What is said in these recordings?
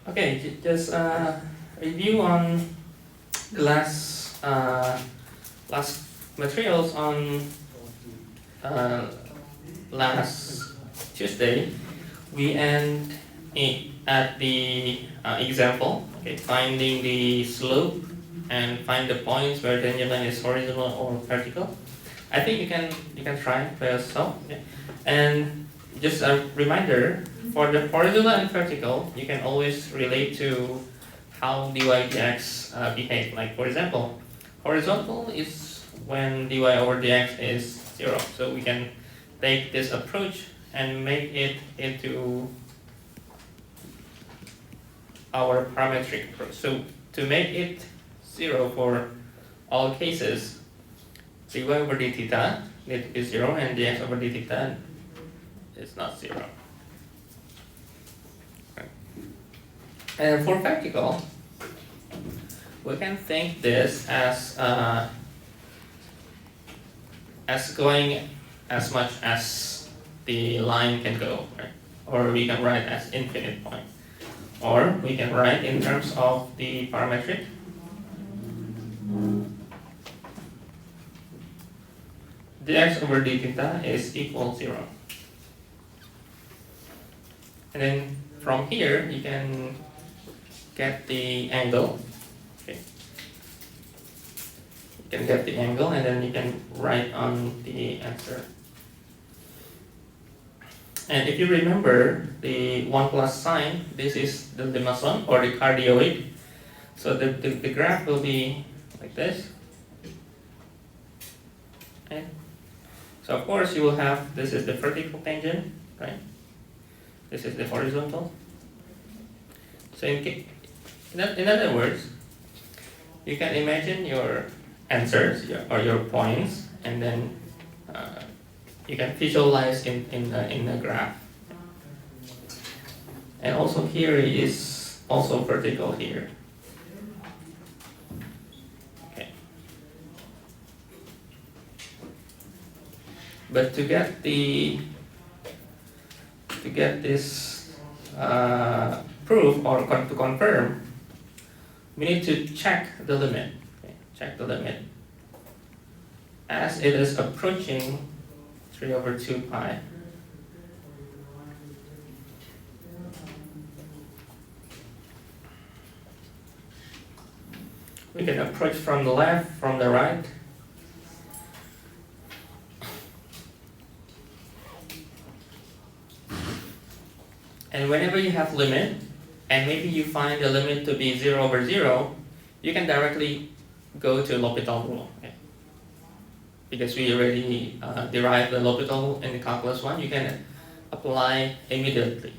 Okay, just review on the last materials on last Tuesday. We end at the example, okay, finding the slope and find the points where the tangent line is horizontal or vertical. I think you can try by yourself. Okay? And just a reminder, for the horizontal and vertical, you can always relate to how dy dx behave. Like for example, horizontal is when dy over dx is 0. So we can take this approach and make it into our parametric approach. So to make it 0 for all cases, dy over d theta need to be 0 and dx over d theta is not 0. Okay. And for vertical, we can think this as going as much as the line can go, right? Or we can write as infinite point. Or we can write in terms of the parametric. Dx over d theta is equal 0. And then from here, you can get the angle. Okay. You can get the angle, and then you can write on the answer. And if you remember the 1 plus sign, this is the limason or the cardioid. So the graph will be like this. Okay. So of course you will have, this is the vertical tangent, right? This is the horizontal. So in other words, you can imagine your answers or your points, and then you can visualize in the graph. And also here is also vertical here. Okay. But to get this proof or to confirm, we need to check the limit. Okay. Check the limit as it is approaching 3 over 2 pi. We can approach from the left, from the right. And whenever you have limit, and maybe you find the limit to be 0 over 0, you can directly go to L'Hopital rule. Okay? Because we already derived the L'Hopital in the calculus 1, you can apply immediately.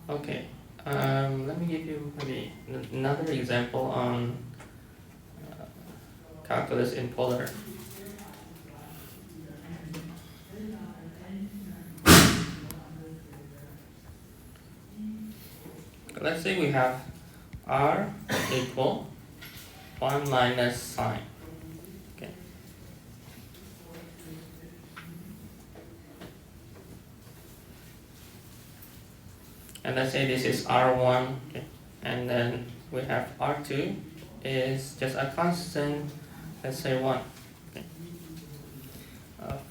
Okay, let me give you maybe another example on calculus in polar. Let's say we have r equal 1 minus sine. Okay. And let's say this is R1, okay. And then we have R2 is just a constant, let's say 1. Okay.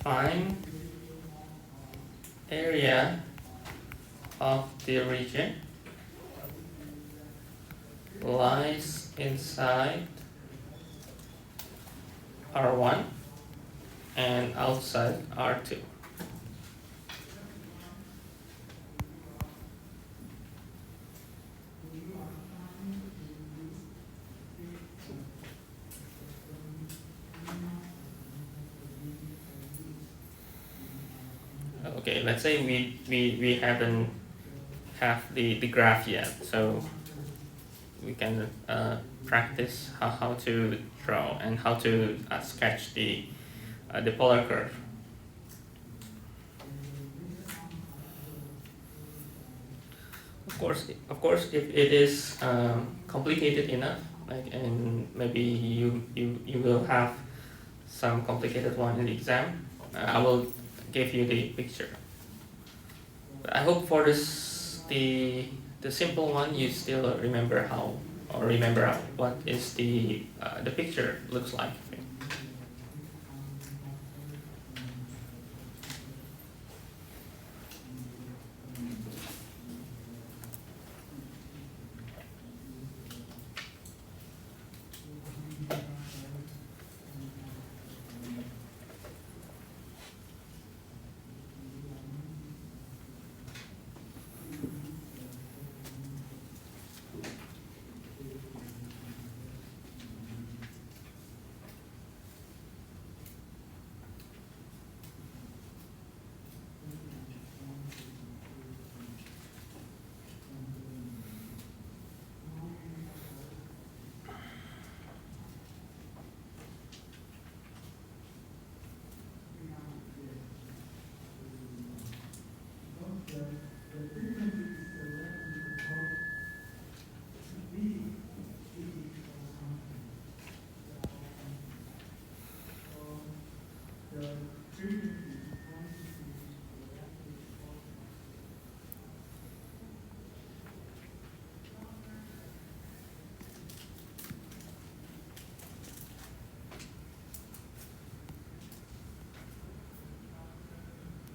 Find area of the region lies inside R1 and outside R2. Okay, let's say we haven't have the graph yet, so we can practice how to draw and how to sketch the polar curve. Of course, if it is complicated enough, like, and maybe you will have some complicated one in the exam, I will give you the picture. But I hope for this the simple one you still remember what is the picture looks like.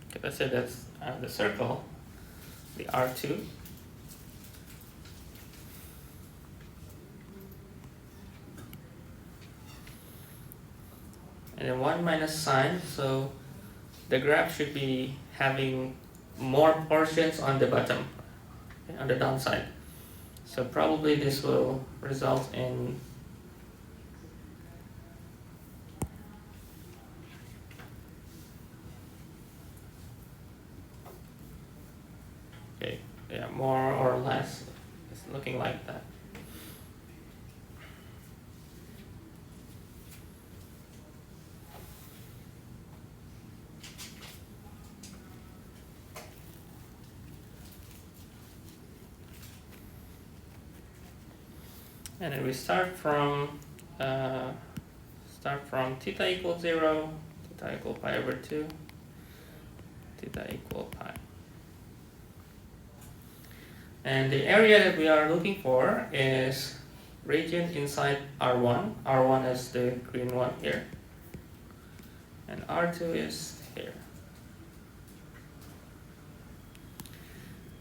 Okay, let's say that's the circle, the R2. And then 1 minus sine, so the graph should be having more portions on the bottom, okay, on the downside. So probably this will result in more or less, it's looking like that. And then we start from theta equals 0, theta equal pi over 2, theta equal pi. And the area that we are looking for is region inside R1. R1 is the green one here. And R2 is here.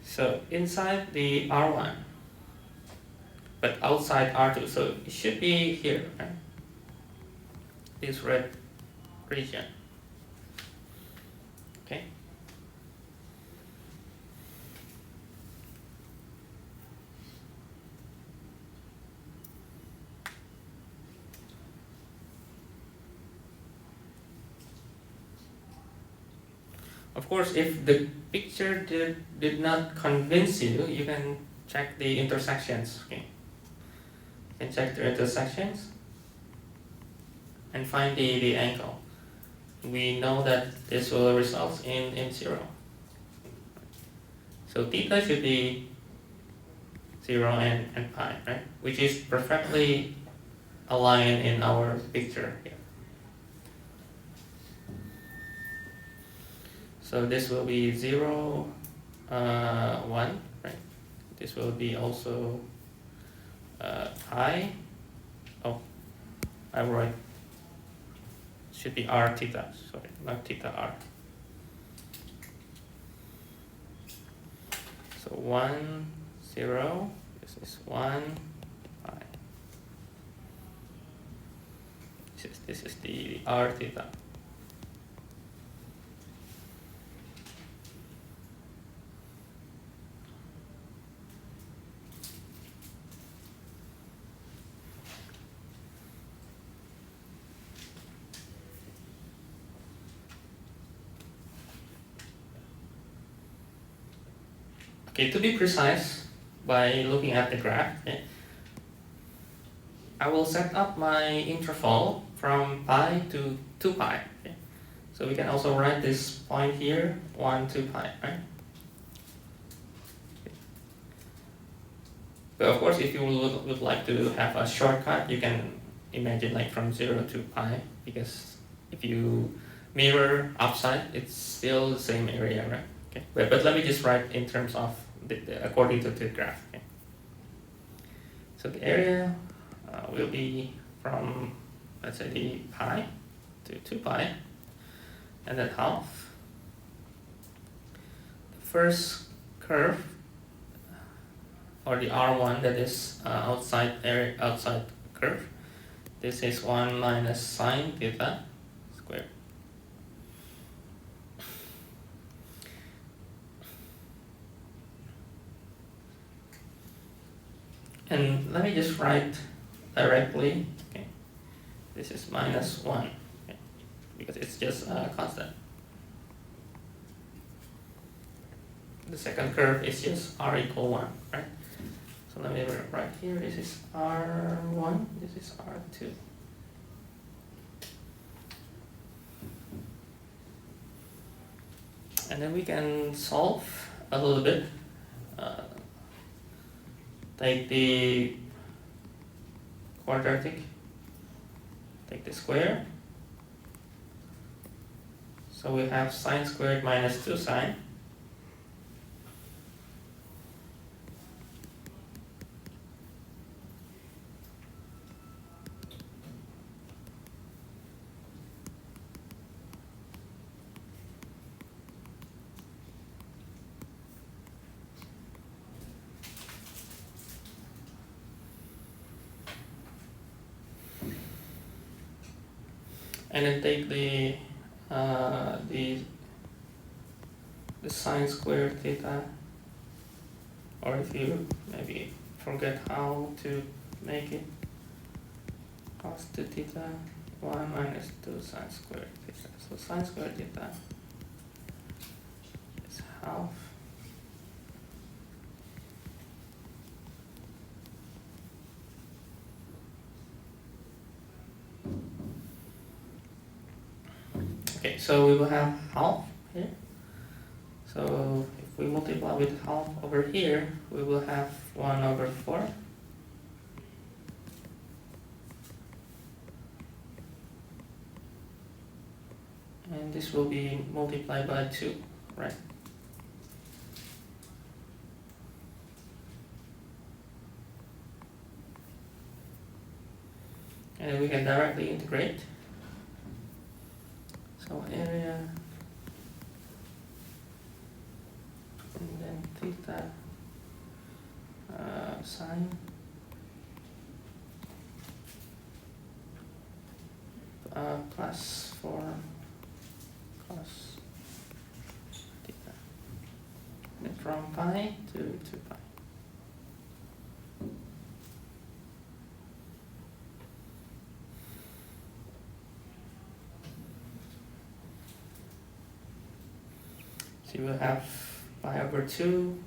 So inside the R1, but outside R2. So it should be here, right? This red region. Okay. Of course, if the picture did not convince you, you can check the intersections. Okay. You can check the intersections and find the angle. We know that this will result in 0. So theta should be 0 and pi, right? Which is perfectly aligned in our picture here. So this will be 0, 1, right? This will be also pi. Oh, I wrote. Should be r theta. Sorry, not theta r. So 1, 0, this is 1, pi. This is the r theta. Okay, to be precise, by looking at the graph, okay, I will set up my interval from pi to 2 pi. Okay. So we can also write this point here, 1, 2 pi, right? Okay. But of course, if you would like to have a shortcut, you can imagine like from 0 to pi, because if you mirror upside, it's still the same area, right? Okay. But let me just write in terms of according to the graph. Okay. So the area will be from, let's say, the pi to 2 pi, and then half. The first curve, or the R1, that is outside curve, this is 1 minus sine theta squared. And let me just write directly, okay. This is minus 1, okay, because it's just a constant. The second curve is just r equal 1, right? So let me write here, this is r1, this is r2. And then we can solve a little bit. Take the quadratic, take the square. So we have sine squared minus 2 sine. And then take the sine squared theta, or if you maybe forget how to make it, cos 2 theta 1 minus 2 sine squared theta. So sine squared theta is half okay, so we will have half here. So if we multiply with half over here, we will have 1 over 4. And this will be multiplied by 2, right? And we can directly integrate. So area, and then theta sine plus 4 cos theta. And from pi to 2 pi. So you will have pi over 2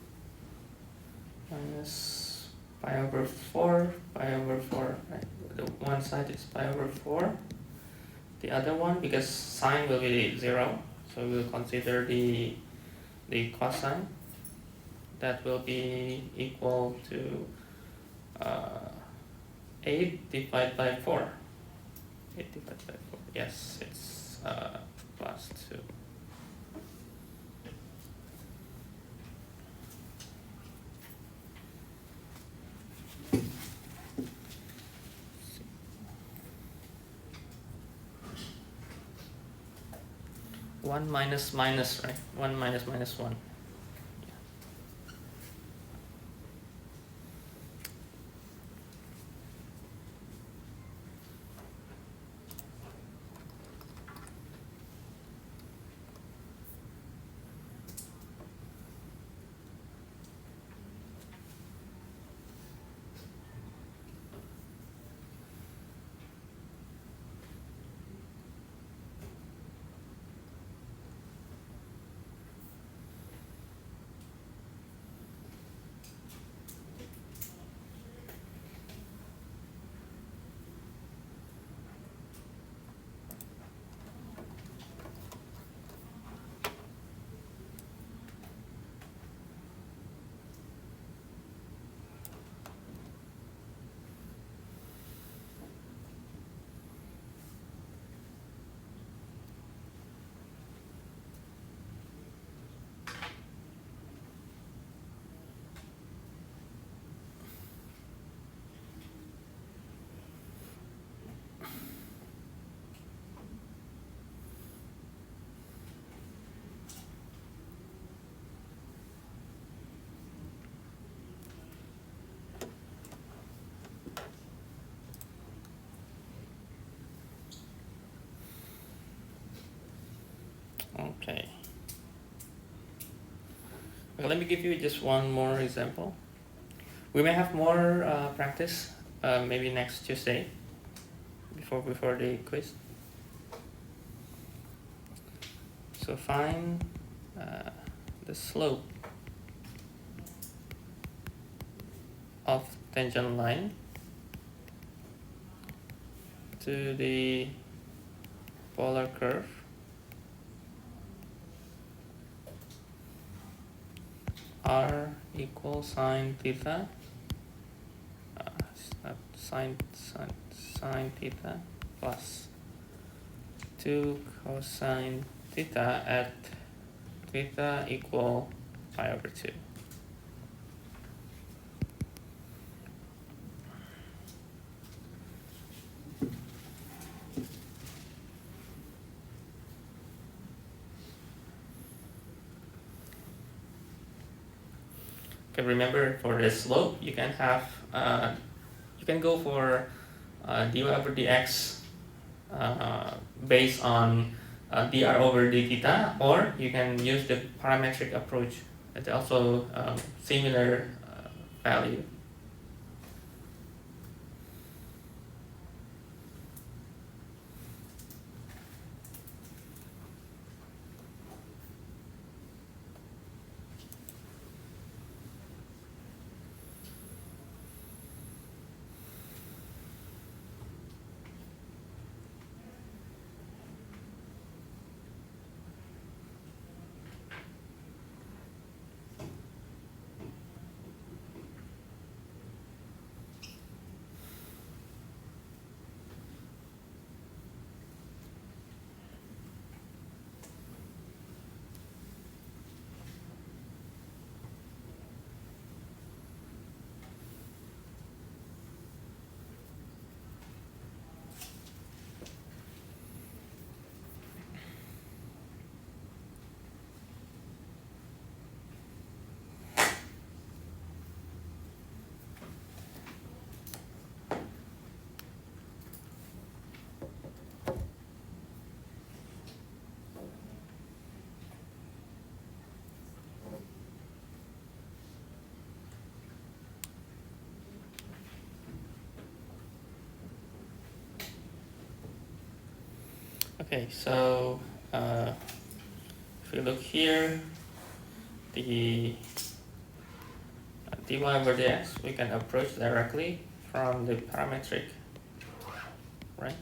minus pi over 4, pi over 4, right? The one side is pi over 4. The other one, because sine will be 0, so we will consider the cosine. That will be equal to 8 divided by 4. 8 divided by 4. Yes, it's plus 2. One minus minus, right? 1 minus minus 1. Okay. Okay, let me give you just one more example. We may have more practice maybe next Tuesday before the quiz. So find the slope of tangent line to the polar curve r equals sine theta, sine theta plus 2 cosine theta at theta equal pi over 2. Okay, remember for the slope, you can have you can go for dy over dx based on dr over d theta, or you can use the parametric approach. It's also similar value. Okay, so if you look here, the dy over dx, we can approach directly from the parametric, right?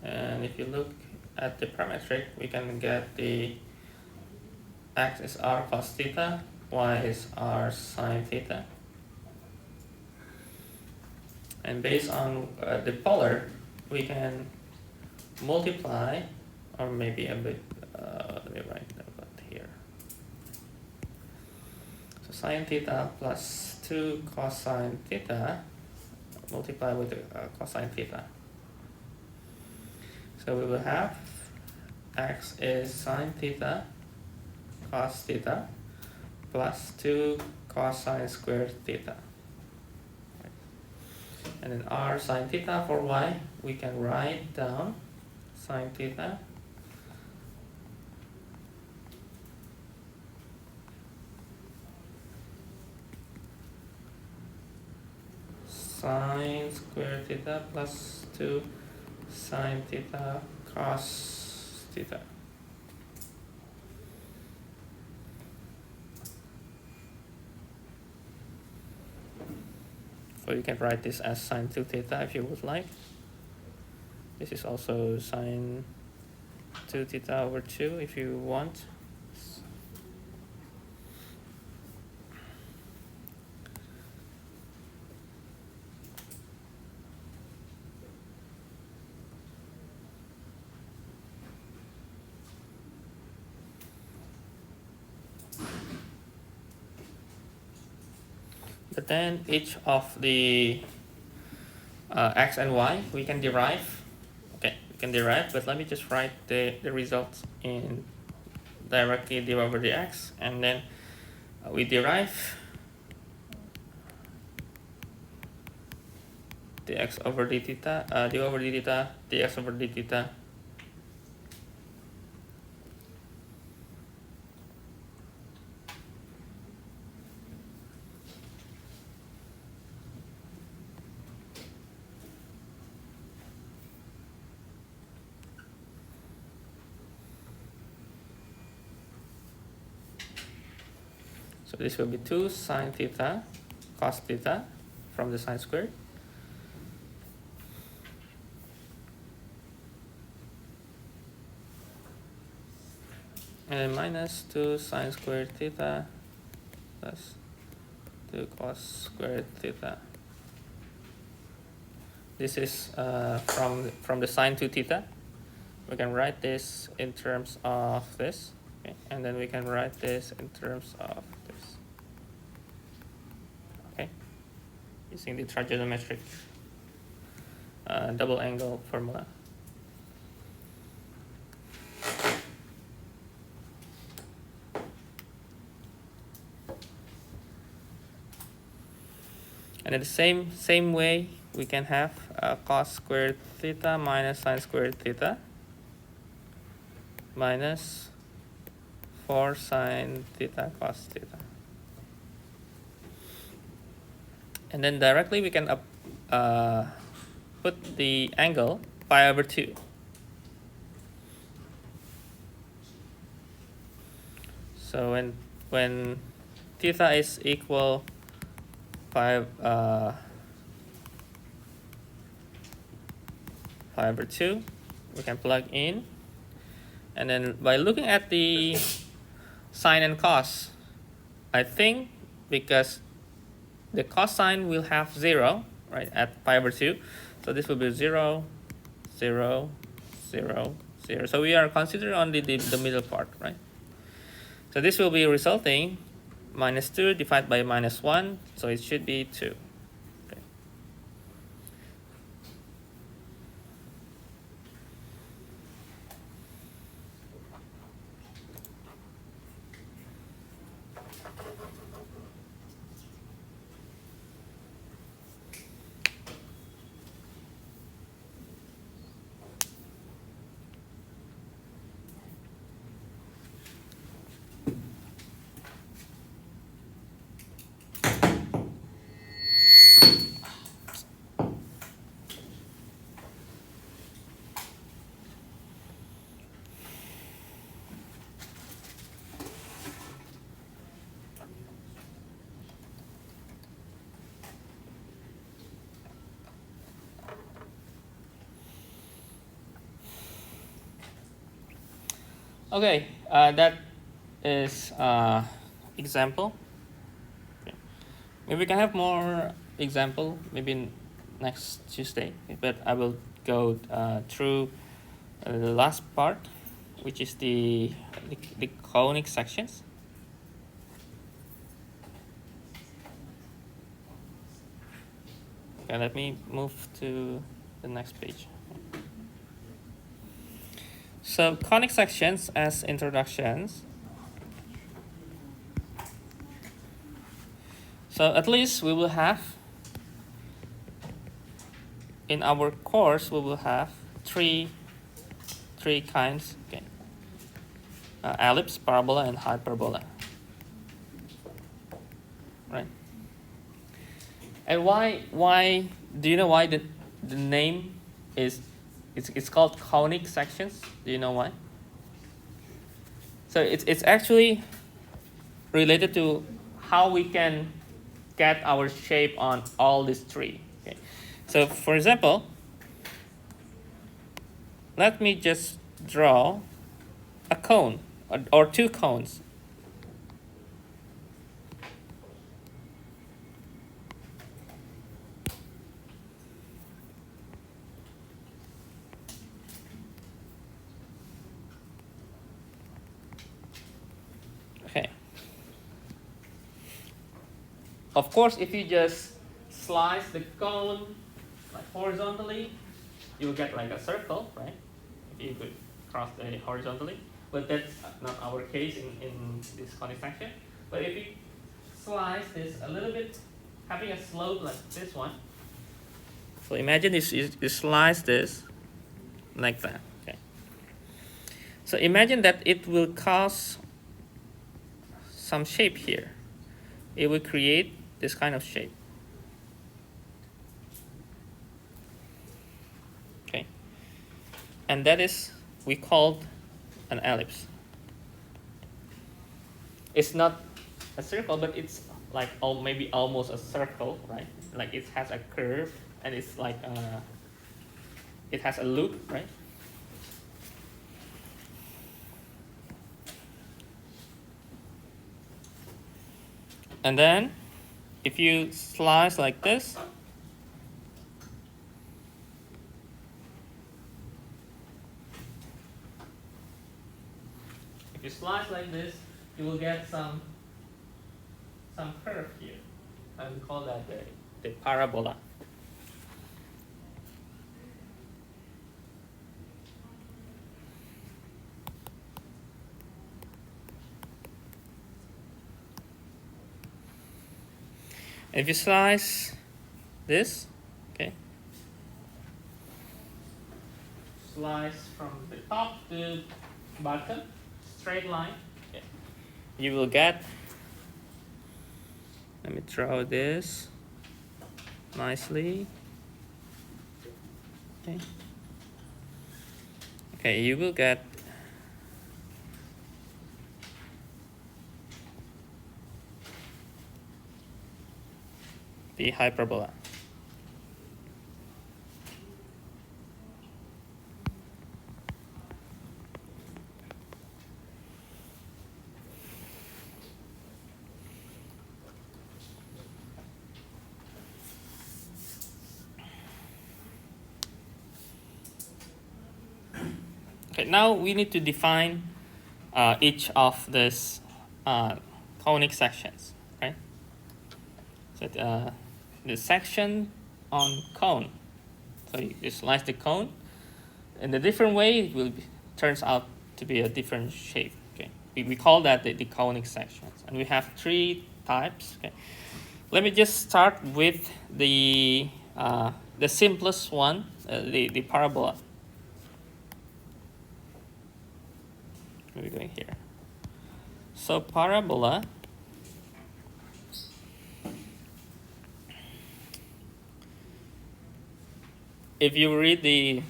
And if you look at the parametric, we can get the x is r cos theta, y is r sine theta. And based on the polar, we can multiply, or maybe a bit, let me write that here. So sine theta plus 2 cosine theta multiply with the cosine theta. So we will have x is sine theta cos theta plus 2 cosine squared theta. And then r sine theta for y, we can write down sine theta sine squared theta plus 2 sine theta cos theta. So you can write this as sine 2 theta if you would like. This is also sine 2 theta over 2 if you want. But then each of the x and y we can derive. Okay, we can derive, but let me just write the results in directly dy over dx, and then we derive dx over d theta, dy over d theta, dx over d theta, So this will be 2 sine theta cos theta from the sine squared. And minus 2 sine squared theta plus 2 cos squared theta. This is from the sine 2 theta. We can write this in terms of this, okay? And then we can write this in terms of this, okay? Using the trigonometric double angle formula. And in the same way, we can have cos squared theta minus sine squared theta minus 4 sine theta cos theta. And then directly we can put the angle pi over 2. So when theta is equal pi over 2, we can plug in, and then by looking at the sine and cos, I think because the cosine will have 0, right, at pi over 2, so this will be 0, 0, 0, 0. So we are considering only the middle part, right? So this will be resulting minus 2 divided by minus 1, so it should be 2. Okay. Okay, that is example. Okay. Maybe we can have more example maybe next Tuesday, but I will go through the last part, which is the conic sections. Okay, let me move to the next page. So conic sections as introductions. So at least we will have, in our course, we will have three kinds, okay? Ellipse, parabola, and hyperbola, right? And why do you know why the name is it's called conic sections? Do you know why? So it's actually related to how we can get our shape on all these three. Okay. So for example, let me just draw a cone or two cones. Okay. Of course, if you just slice the cone like horizontally, you will get like a circle, right? If you could cross the horizontally, but that's not our case in this conic section. But if you slice this a little bit, having a slope like this one, so imagine you slice this like that. Okay. So imagine that it will cause some shape here. It will create this kind of shape. Okay. And that is we called an ellipse. It's not a circle, but it's like maybe almost a circle, right? Like it has a curve and it's like it has a loop, right? And then if you slice like this, if you slice like this, you will get some curve here. And we call that the parabola. If you slice this, okay, slice from the top to bottom, straight line, okay, you will get, let me draw this nicely. Okay. Okay, you will get the hyperbola. Okay, now we need to define each of these conic sections, right? So the section on cone. So you slice the cone, in a different way, it will turns out to be a different shape. Okay, we call that the conic sections, and we have 3 types. Okay, let me just start with the simplest one, the parabola. What are we doing here? So parabola. If you read the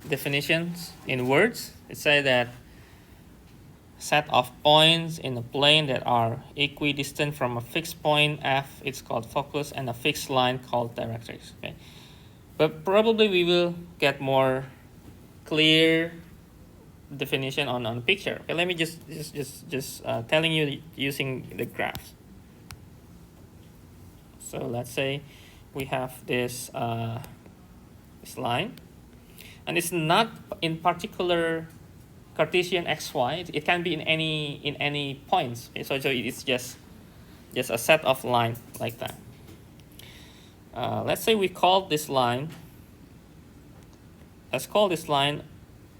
definitions in words, it says that set of points in a plane that are equidistant from a fixed point f, it's called focus, and a fixed line called directrix. Okay, but probably we will get more clear definition on the picture. Okay, let me just telling you using the graphs. So let's say we have this this line, and it's not in particular Cartesian xy. It can be in any points. Okay? So it's just a set of line like that. Let's say we call this line. Let's call this line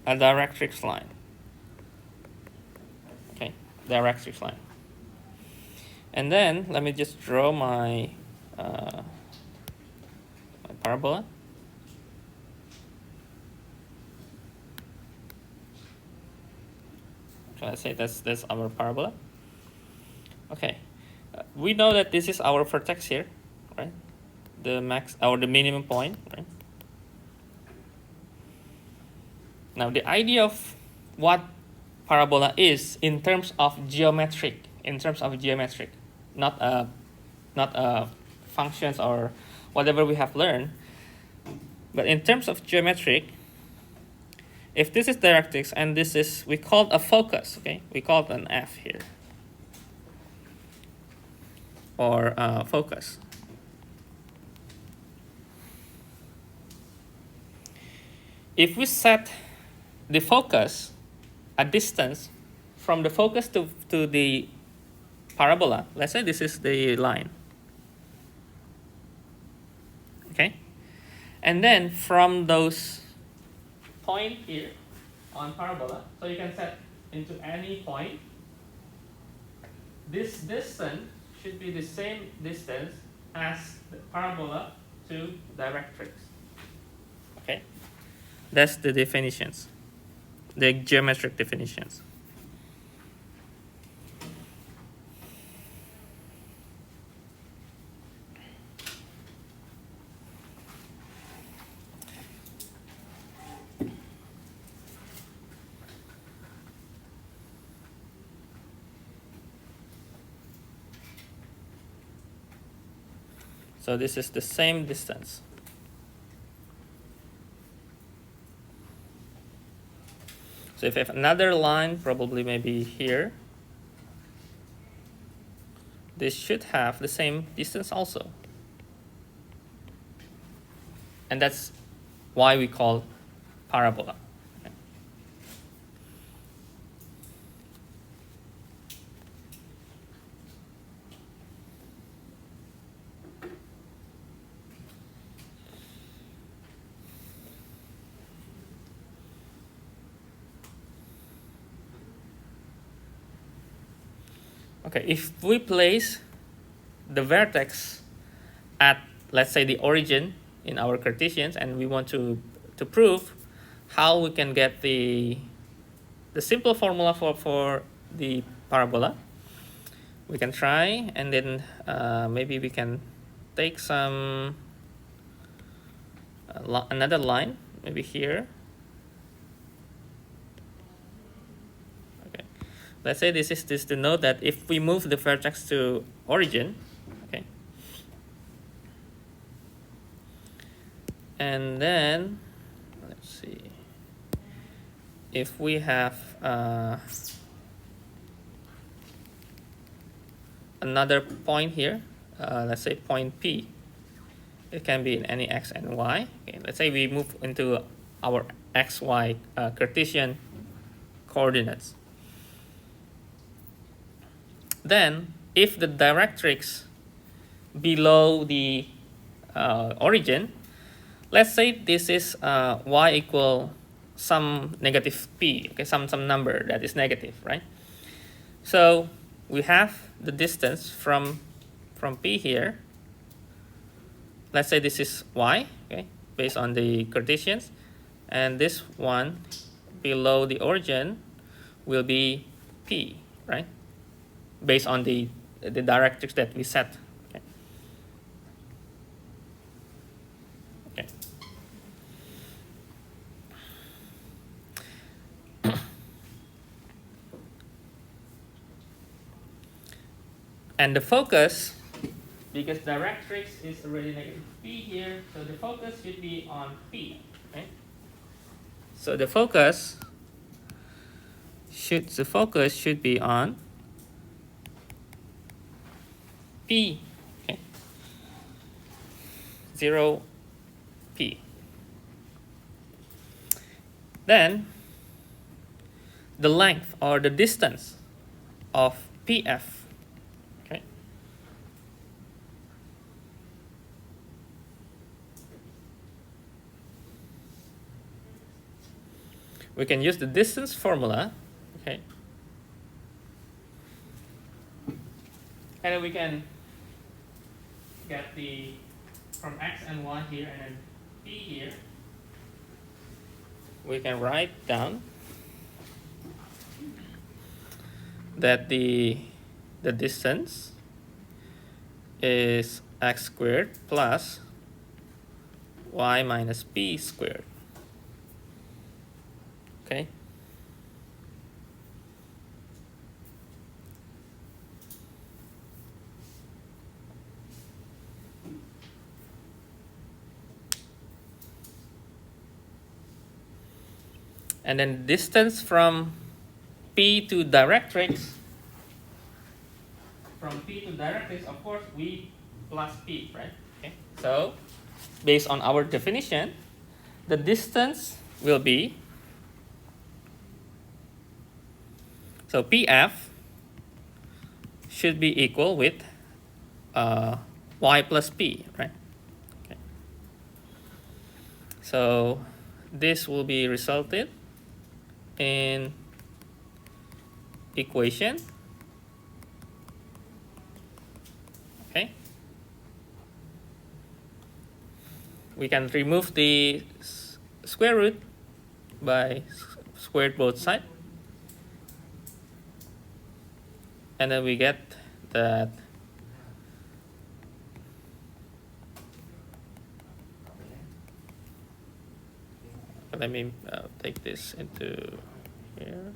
a directrix line. Okay, directrix line. And then let me just draw my parabola. So let's say that's our parabola. Okay, we know that this is our vertex here, right? The max or the minimum point, right? Now the idea of what parabola is in terms of geometric, not functions or whatever we have learned, but in terms of geometric, if this is directrix and this is, we call it a focus, okay? We call it an F here, or focus. If we set the focus a distance from the focus to the parabola, let's say this is the line, okay? And then from those point here on parabola, so you can set into any point, this distance should be the same distance as the parabola to directrix. Okay, that's the definitions, the geometric definitions. So this is the same distance. So if I have another line, probably maybe here, this should have the same distance also. And that's why we call parabola. Okay, if we place the vertex at, let's say, the origin in our Cartesians, and we want to prove how we can get the simple formula for the parabola, we can try, and then maybe we can take some another line, maybe here. Okay, let's say this is to note that if we move the vertex to origin, okay, and then let's see, if we have another point here, let's say point P. It can be in any x and y. Okay, let's say we move into our x, y Cartesian coordinates. Then, if the directrix below the origin, let's say this is y equal some negative p, okay, some number that is negative, right? So we have the distance from P here. Let's say this is y, okay, based on the Cartesians, and this one below the origin will be P, right? Based on the directrix that we set. Okay. Okay. And the focus, because directrix is already negative P here, so the focus should be on P, right? So the focus should be on P, okay? 0 P. Then the length or the distance of PF, okay? We can use the distance formula, okay? And then we can get the from x and y here and then P here. We can write down that the distance is x squared plus y minus p squared. Okay. And then distance from P to directrix, of course, V plus P, right? Okay. So, based on our definition, the distance will be, so PF should be equal with y plus P, right? Okay. So, this will be resulted in equation, okay? We can remove the square root by squared both sides, and then we get that let me take this into here.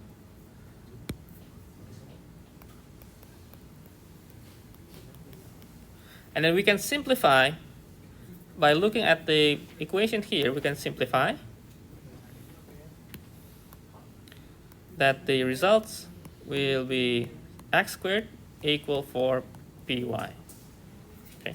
And then we can simplify by looking at the equation here. We can simplify that the results will be x squared equal 4py. Okay.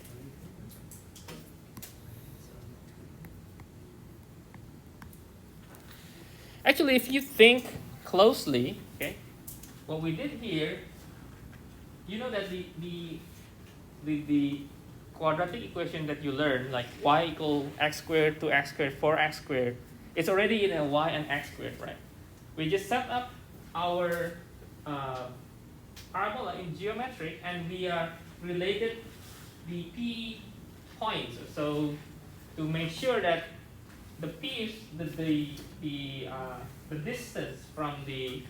Actually, if you think closely, okay, what we did here, you know that the quadratic equation that you learned, like y equal x squared, 2x squared, 4x squared, it's already in a y and x squared, right? We just set up our parabola in geometric, and we are related the p points. So to make sure that the p is the distance from the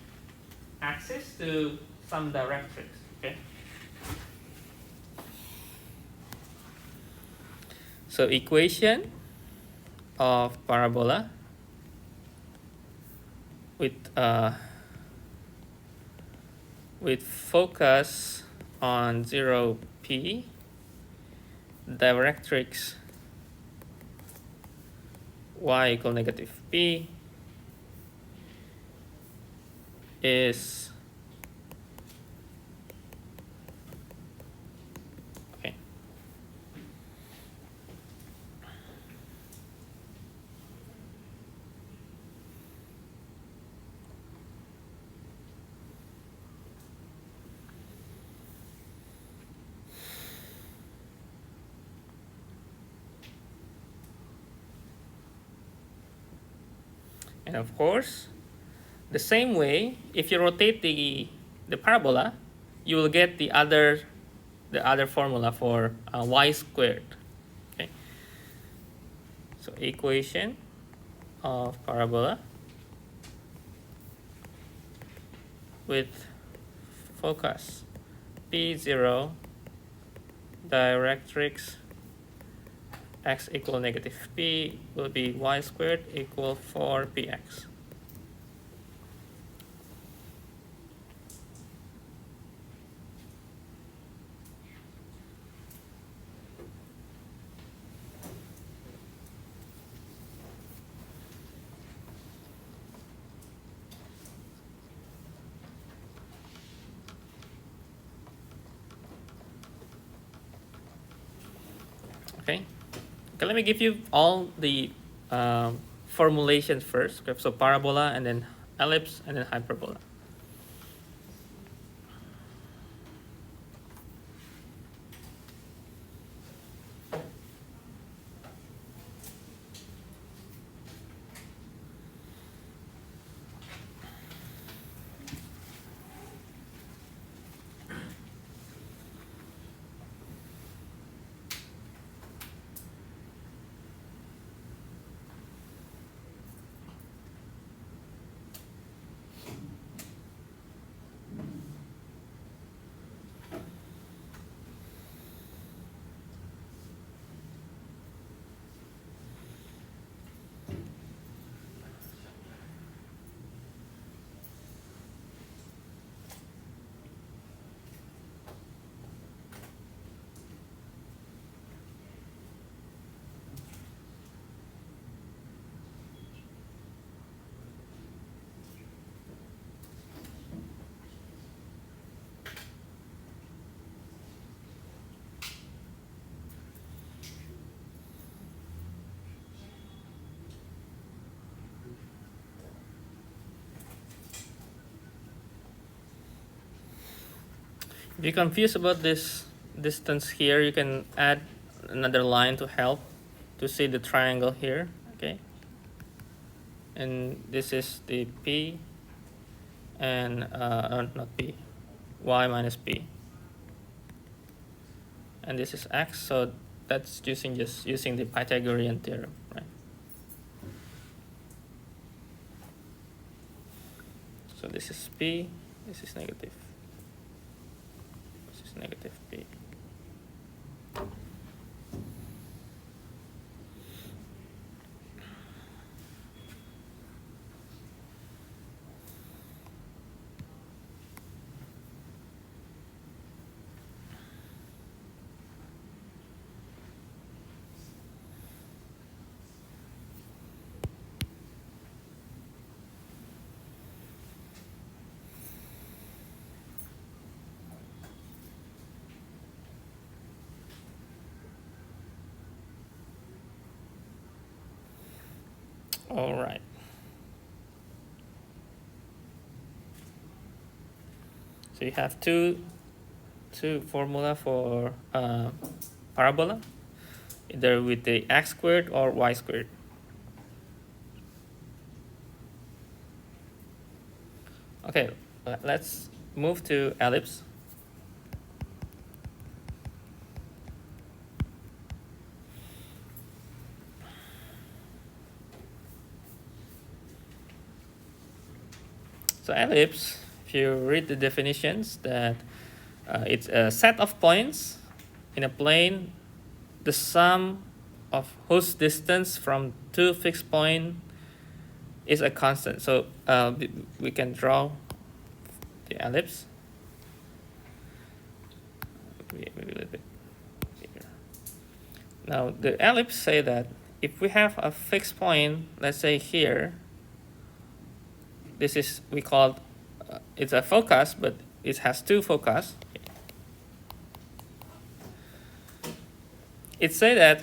axis to some directrix. Okay. So equation of parabola with focus on 0p, directrix y equal negative p is okay. And of course, the same way, if you rotate the parabola, you will get the other formula for y squared. Okay. So equation of parabola with focus p0, directrix x equal negative p will be y squared equal 4px. Okay. Okay, let me give you all the formulations first. Okay, so parabola, and then ellipse, and then hyperbola. If you're confused about this distance here, you can add another line to help to see the triangle here. Okay. And this is the p, and not p, y minus p. And this is x, so that's just using the Pythagorean theorem, right? So this is p, this is negative. This is negative p. All right. So you have two formula for parabola, either with the x squared or y squared. Okay, let's move to ellipse. So ellipse, if you read the definitions, that it's a set of points in a plane, the sum of whose distance from two fixed points is a constant. So we can draw the ellipse. Maybe a little bit bigger. Now the ellipse say that if we have a fixed point, let's say here, this is, we call it's a focus, but it has two focus. It say that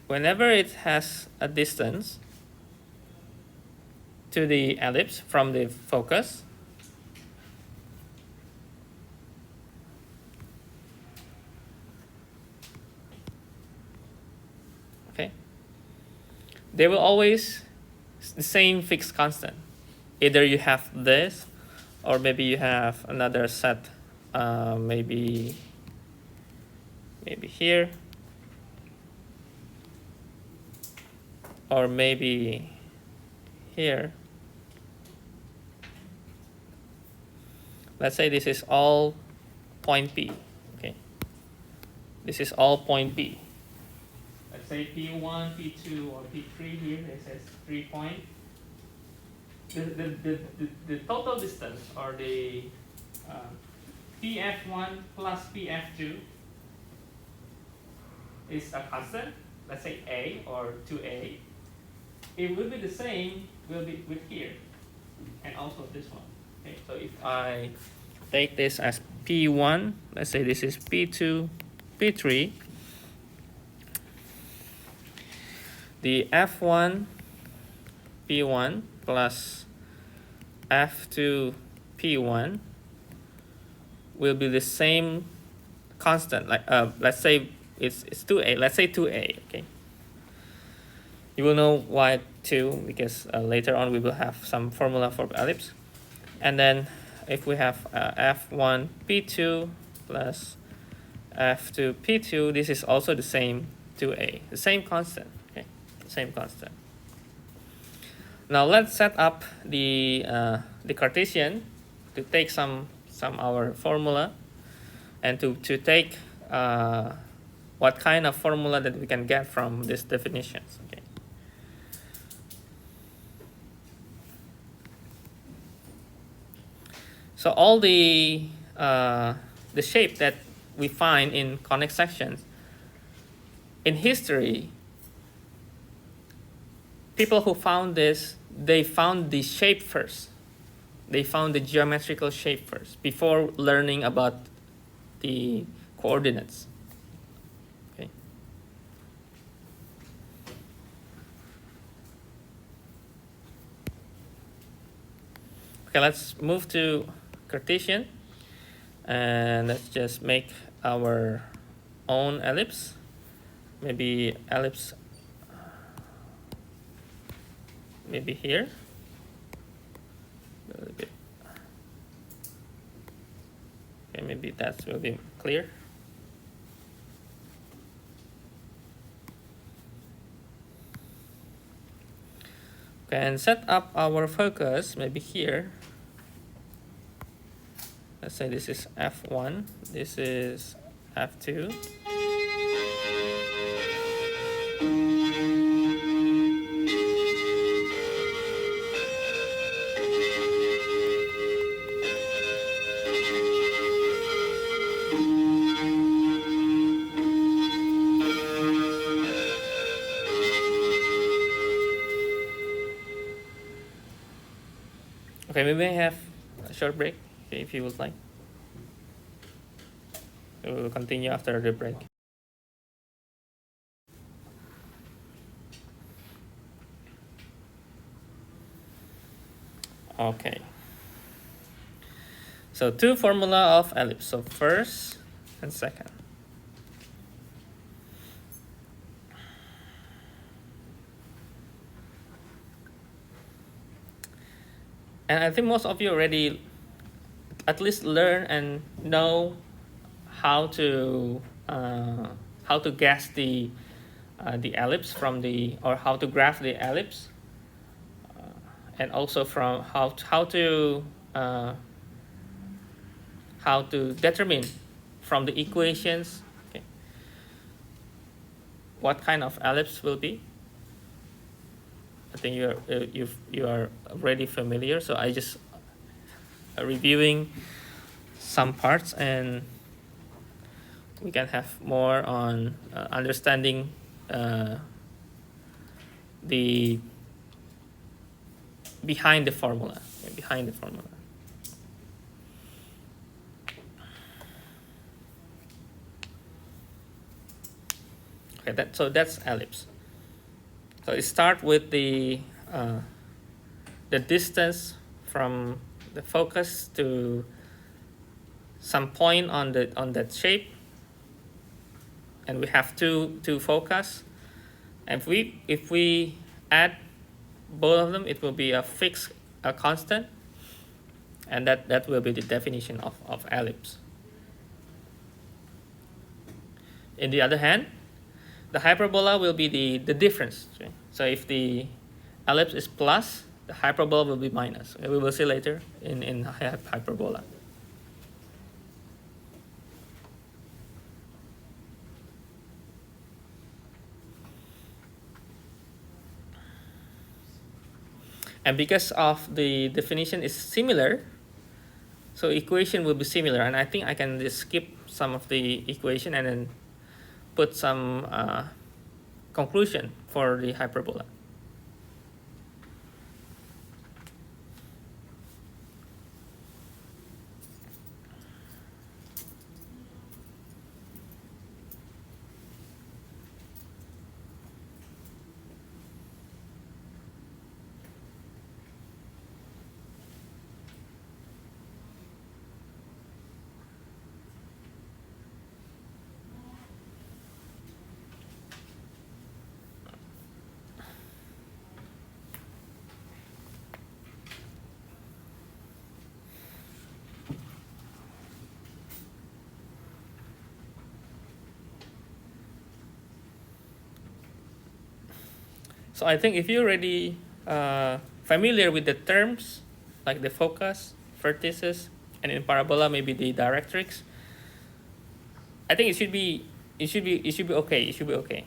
whenever it has a distance to the ellipse from the focus, okay, they will always the same fixed constant. Either you have this, or maybe you have another set, maybe here, or maybe here. Let's say this is all point P. Okay, this is all point P. Let's say P1, P2, or P3 here. It says 3 point. The total distance, or the PF1 plus PF2 is a constant. Let's say A or 2A. It will be the same will be with here, and also this one. Okay, so if I take this as P1, let's say this is P2, P3, the F1 P1 plus F2 P1 will be the same constant. Like let's say it's 2A. Let's say 2A. Okay. You will know why 2, because later on we will have some formula for ellipse. And then if we have F1 P2 plus F2 P2, this is also the same 2A, the same constant. Okay, same constant. Now let's set up the Cartesian to take some our formula, and to take what kind of formula that we can get from these definitions. Okay. So all the shape that we find in conic sections in history, people who found this, they found the shape first. They found the geometrical shape first before learning about the coordinates. Okay. Okay, let's move to Cartesian, and let's just make our own ellipse. Maybe ellipse, maybe here. A little bit. Okay, maybe that will be clear. Okay, and set up our focus maybe here. Let's say this is F1, this is F2. Okay, we may have a short break, okay, if you would like. We will continue after the break. Okay. So two formula of ellipse. So first and second. And I think most of you already at least learn and know how to guess the ellipse from the, or how to graph the ellipse, and also from how to determine from the equations, okay, what kind of ellipse will be. I think you are already familiar. So I just reviewing some parts, and we can have more on understanding the behind the formula. Behind the formula. Okay, that's ellipse. So it starts with the distance from the focus to some point on that shape, and we have two focus. And if we add both of them, it will be a fixed, a constant, and that will be the definition of ellipse. In the other hand, the hyperbola will be the difference. Okay? So if the ellipse is plus, the hyperbola will be minus. Okay? We will see later in hyperbola. And because of the definition is similar, so equation will be similar. And I think I can just skip some of the equation and then put some conclusion for the hyperbola. So I think if you're already familiar with the terms, like the focus, vertices, and in parabola maybe the directrix, I think it should be okay. It should be okay,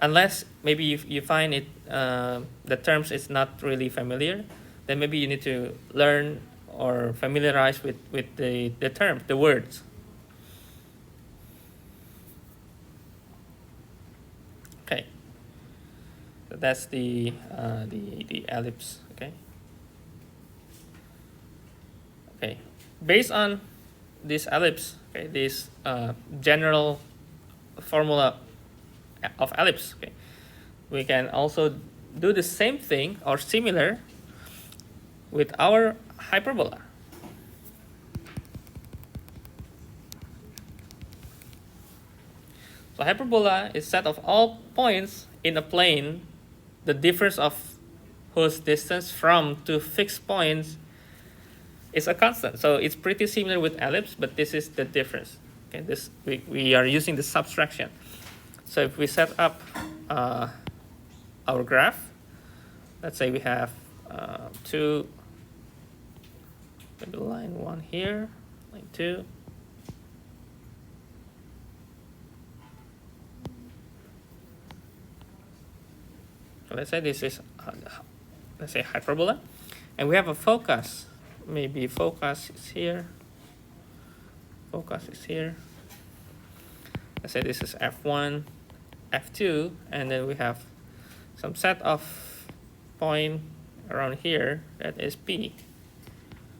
unless maybe you find it the terms is not really familiar, then maybe you need to learn or familiarize with the terms, the words. Okay. So that's the ellipse. Okay. Okay. Based on this ellipse, okay, this general formula of ellipse, okay, we can also do the same thing or similar with our hyperbola. So hyperbola is set of all points in a plane, the difference of whose distance from two fixed points is a constant. So it's pretty similar with ellipse, but this is the difference. Okay, this we are using the subtraction. So if we set up our graph, let's say we have two, maybe line 1 here, line 2. So let's say this is let's say hyperbola, and we have a focus. Maybe focus is here. Focus is here. Let's say this is f1, f2, and then we have some set of point around here that is p.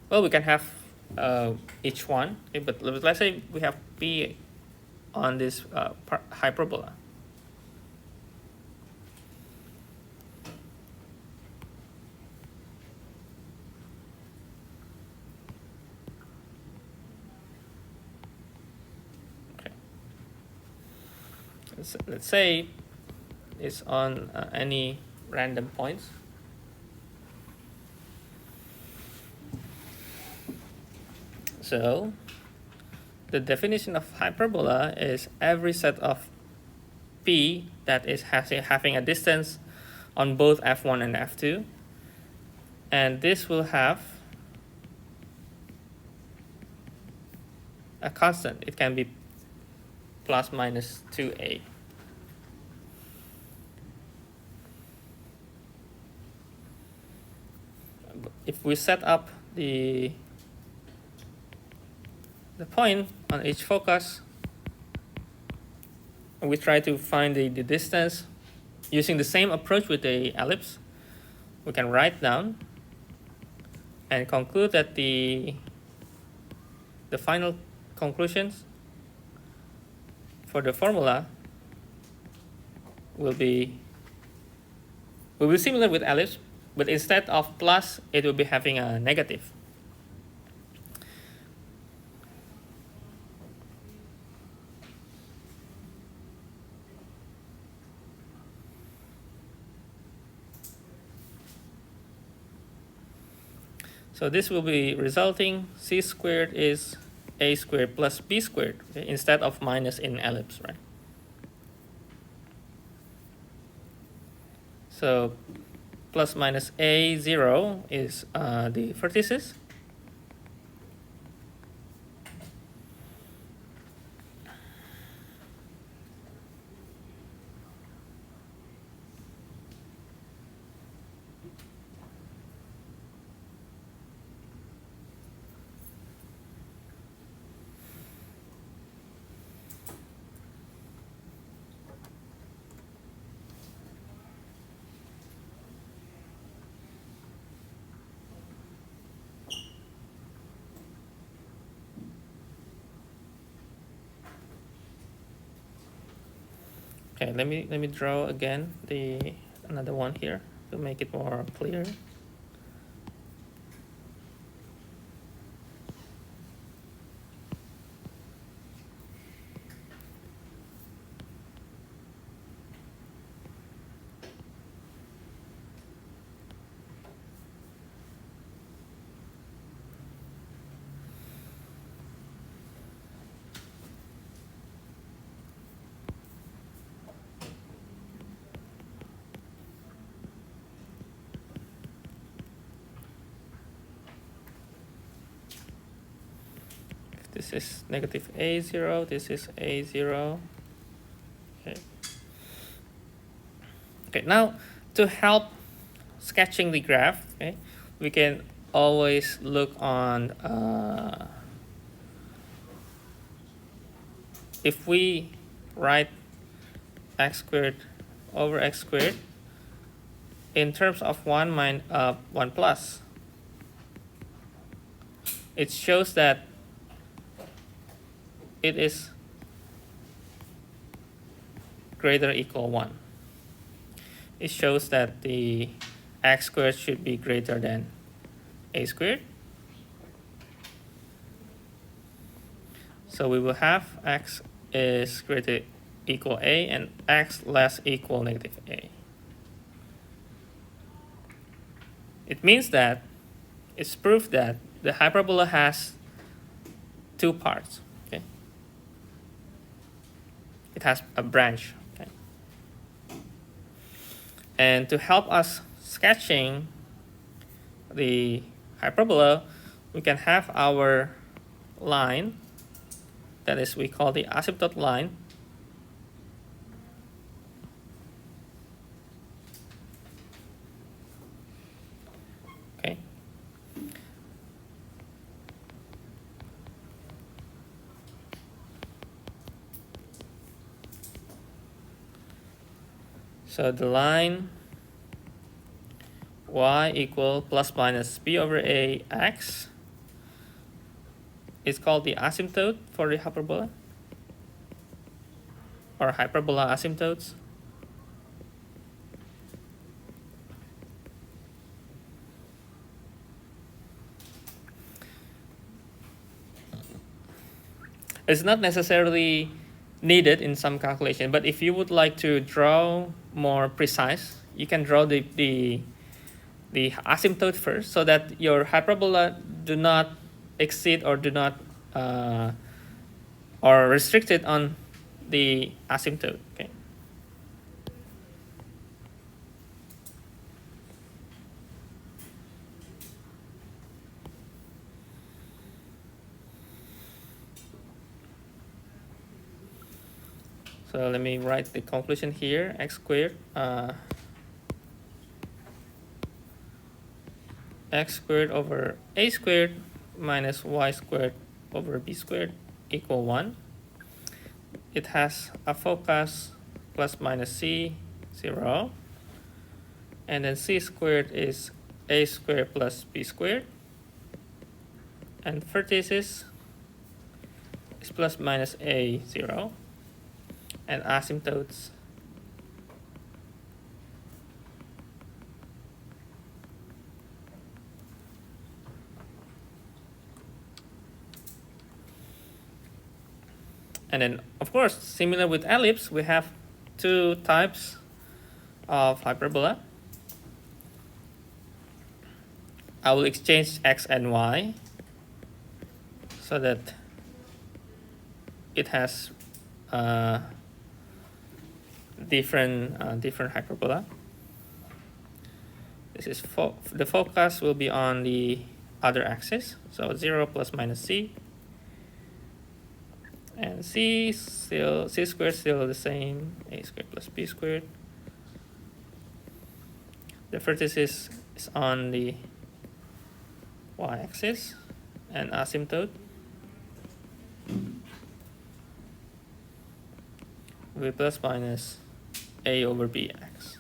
Well, we can have each one, okay, but let's say we have p on this hyperbola. let's say it's on any random points. So the definition of hyperbola is every set of P that is having a distance on both f1 and f2, and this will have a constant. It can be plus minus 2a. If we set up the point on each focus, and we try to find the distance using the same approach with the ellipse, we can write down and conclude that the final conclusions for the formula will be similar with ellipse, but instead of plus, it will be having a negative. So this will be resulting c squared is a squared plus b squared, okay, instead of minus in ellipse, right? So plus minus a0 is the vertices. Okay, let me draw again another one here to make it more clear. This is negative a0, this is a0. Okay. Okay, now to help sketching the graph, okay, we can always look on if we write x squared over x squared in terms of 1 plus, it shows that it is greater or equal 1. It shows that the x squared should be greater than a squared. So we will have x is greater equal a and x less equal negative a. It means that it's proof that the hyperbola has two parts. Okay, it has a branch. Okay, and to help us sketching the hyperbola, we can have our line, that is, we call the asymptote line. Okay. So the line y equal plus minus b over a x is called the asymptote for the hyperbola, or hyperbola asymptotes. It's not necessarily needed in some calculation. But if you would like to draw more precise, you can draw the asymptote first, so that your hyperbola do not exceed or do not or restricted on the asymptote. Okay. So let me write the conclusion here. X squared over a squared minus y squared over b squared equal 1. It has a focus plus minus c 0, and then c squared is a squared plus b squared, and vertices is plus minus a 0, and asymptotes and then, of course, similar with ellipse, we have two types of hyperbola. I will exchange x and y so that it has different hyperbola. This is the focus will be on the other axis, so 0 plus minus c, and c squared still the same, a squared plus b squared. The vertices is on the y-axis, and asymptote will be plus minus a over bx.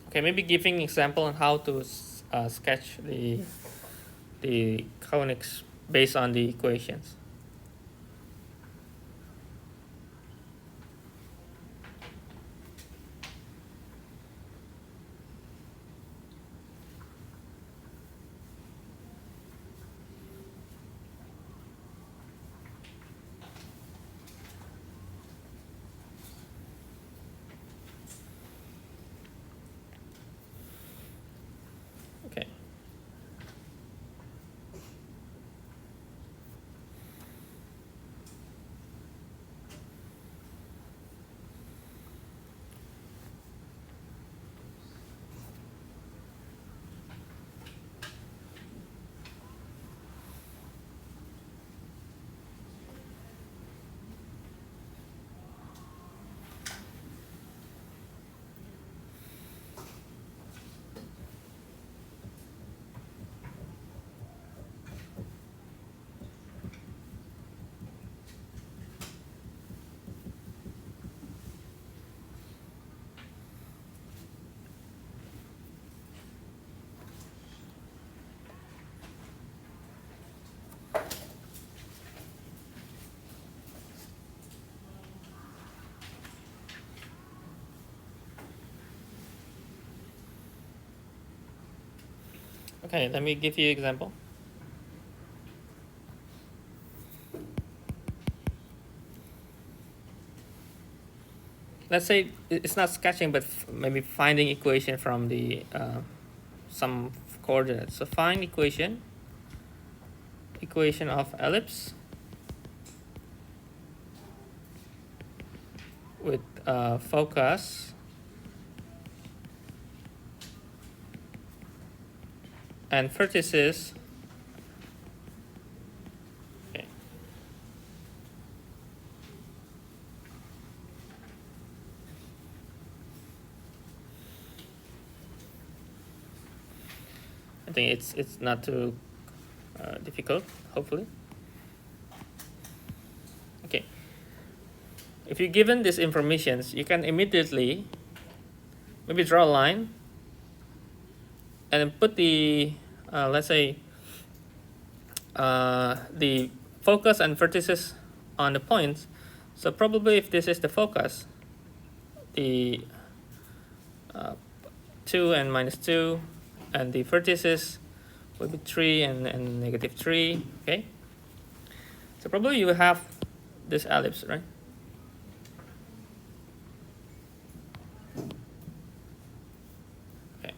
Okay, maybe giving example on how to sketch the conics based on the equations. Okay. Okay, let me give you an example. let's say it's not sketching, but maybe finding equation from the some coordinates. So find equation of ellipse with focus and vertices. Okay. I think it's not too difficult, hopefully. Okay. If you're given these informations, you can immediately maybe draw a line and then put the let's say the focus and vertices on the points. So probably if this is the focus, the 2 and -2, and the vertices will be 3 and -3. Okay. So probably you have this ellipse, right? Okay.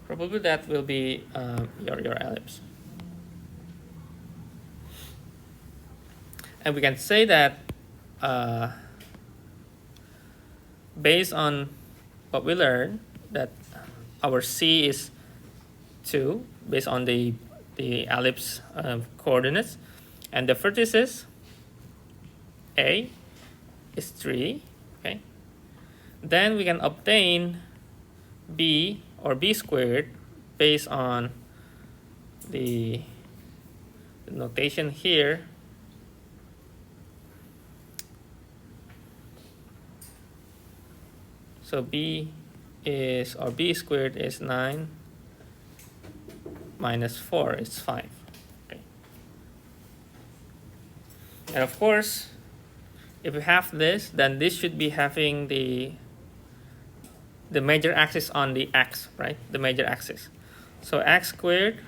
Probably that will be your ellipse. And we can say that based on what we learned, that our C is 2 based on the ellipse coordinates, and the vertices A is 3. Okay. Then we can obtain B or B squared based on the notation here. So B is, or B squared is 9 minus 4 is 5. Okay. And of course, if we have this, then this should be having the major axis on the x, right? The major axis. So x squared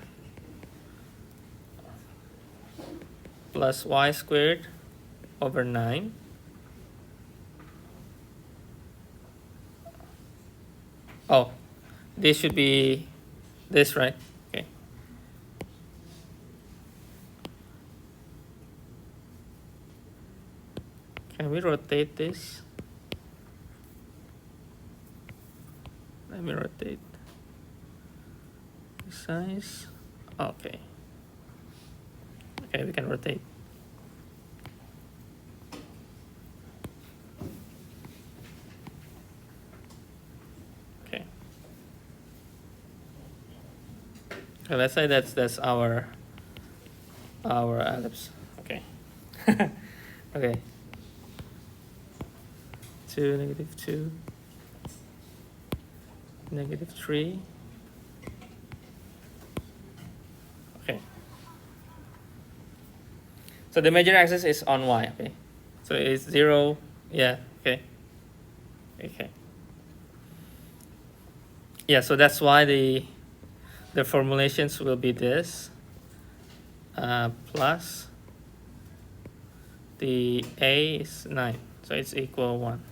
plus y squared over 9 . Oh, this should be this, right? Okay. Can we rotate this? Let me rotate the size. Okay. Okay, we can rotate. Okay. So let's say that's our ellipse. Okay. Okay. 2, -2, -3. Okay. So the major axis is on y. Okay. So it's 0. Yeah. Okay. Okay. Yeah. So that's why the formulations will be this plus the A is 9, so it's equal 1.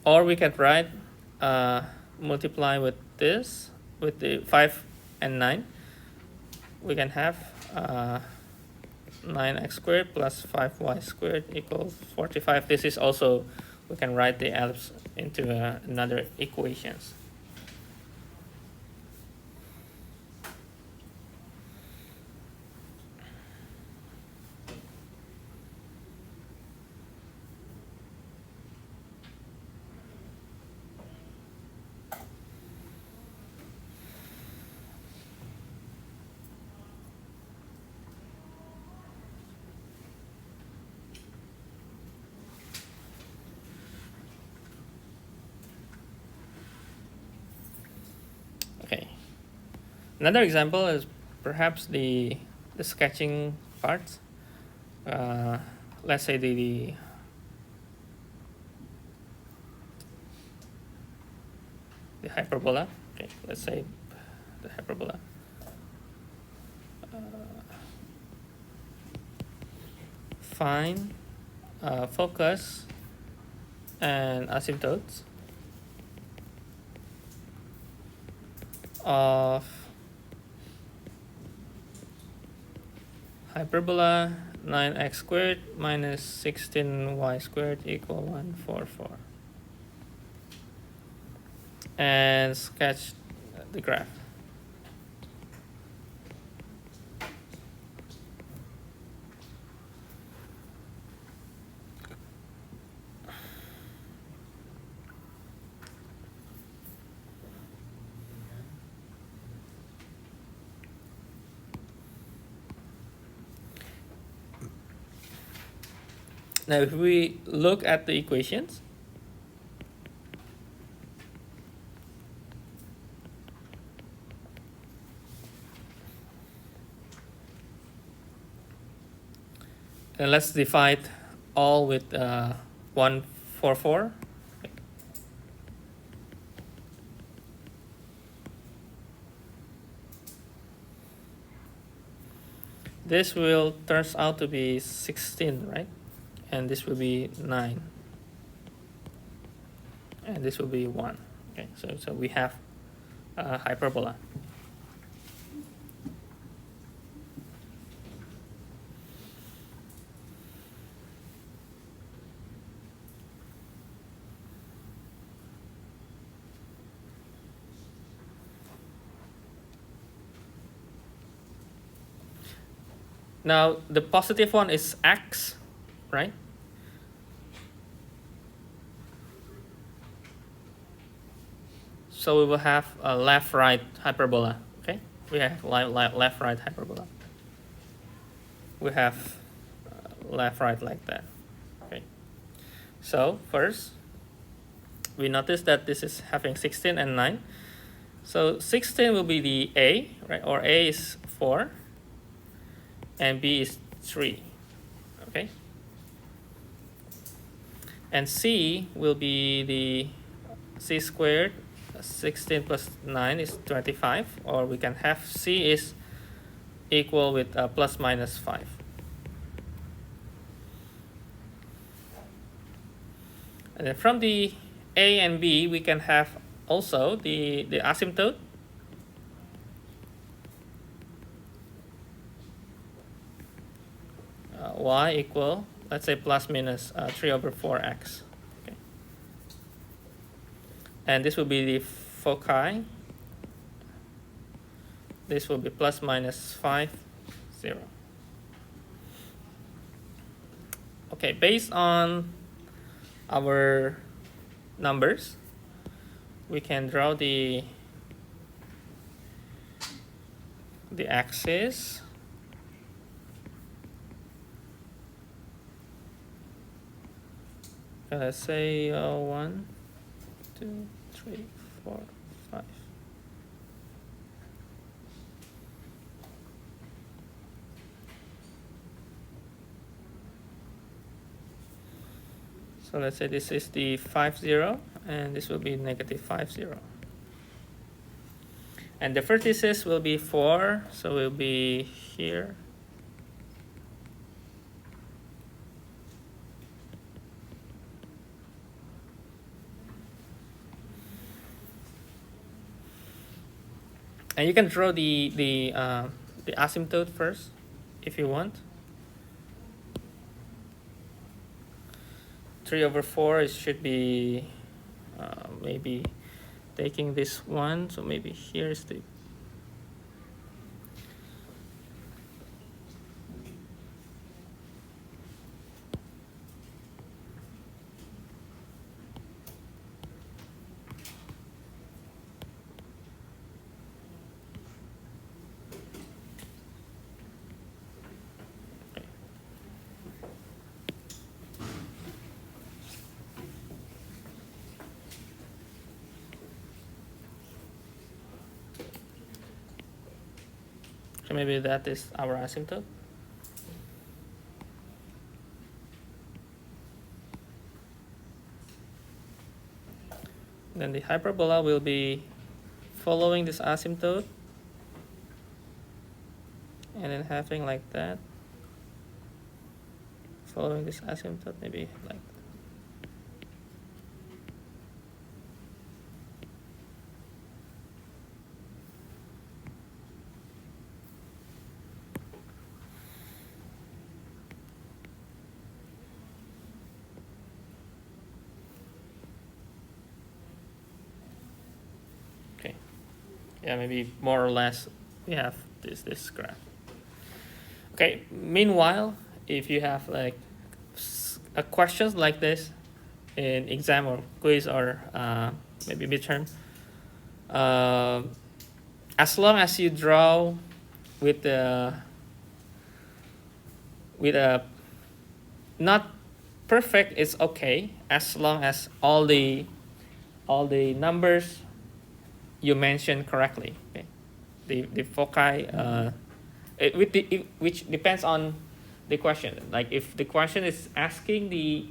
Or we can write multiply with this, with the 5 and 9. We can have 9x squared plus 5y squared equals 45. This is also, we can write the ellipse into another equations. Okay. Another example is perhaps the sketching part. Let's say the hyperbola. Okay, let's say the hyperbola. find focus and asymptotes of hyperbola 9x squared minus 16y squared equal 144, and sketch the graph. Now if we look at the equations, and let's divide all with 144. This will turns out to be 16, right? And this will be 9. And this will be 1. Okay, so we have hyperbola. Now the positive one is x, right? So we will have a left-right hyperbola. Okay, we have left-right hyperbola. We have left-right like that. Okay. So first, we notice that this is having 16 and 9. So 16 will be the A, right? Or A is 4, and B is 3. Okay. And C will be the C squared. 16 plus 9 is 25, or we can have C is equal with plus minus 5. And then from the A and B, we can have also the asymptote. Y equal, let's say plus minus 3 over 4x. Okay. And this will be the foci. This will be plus minus 5, 0. Okay, based on our numbers, we can draw the axis. Let's say 1, 2, 3, 4, 5. So let's say this is the 5, 0, and this will be negative 5, 0. And the vertices will be 4, so it will be here. And you can draw the asymptote first, if you want. 3 over 4, it should be maybe taking this one, so maybe here is the so maybe that is our asymptote. Then the hyperbola will be following this asymptote and then having like that, following this asymptote, maybe like. Okay, yeah, maybe more or less we have this graph. Okay, meanwhile, if you have like questions like this in exam or quiz or maybe midterm, as long as you draw with a not perfect, it's okay, as long as all the numbers you mentioned correctly. Okay, the foci which depends on the question. Like if the question is asking the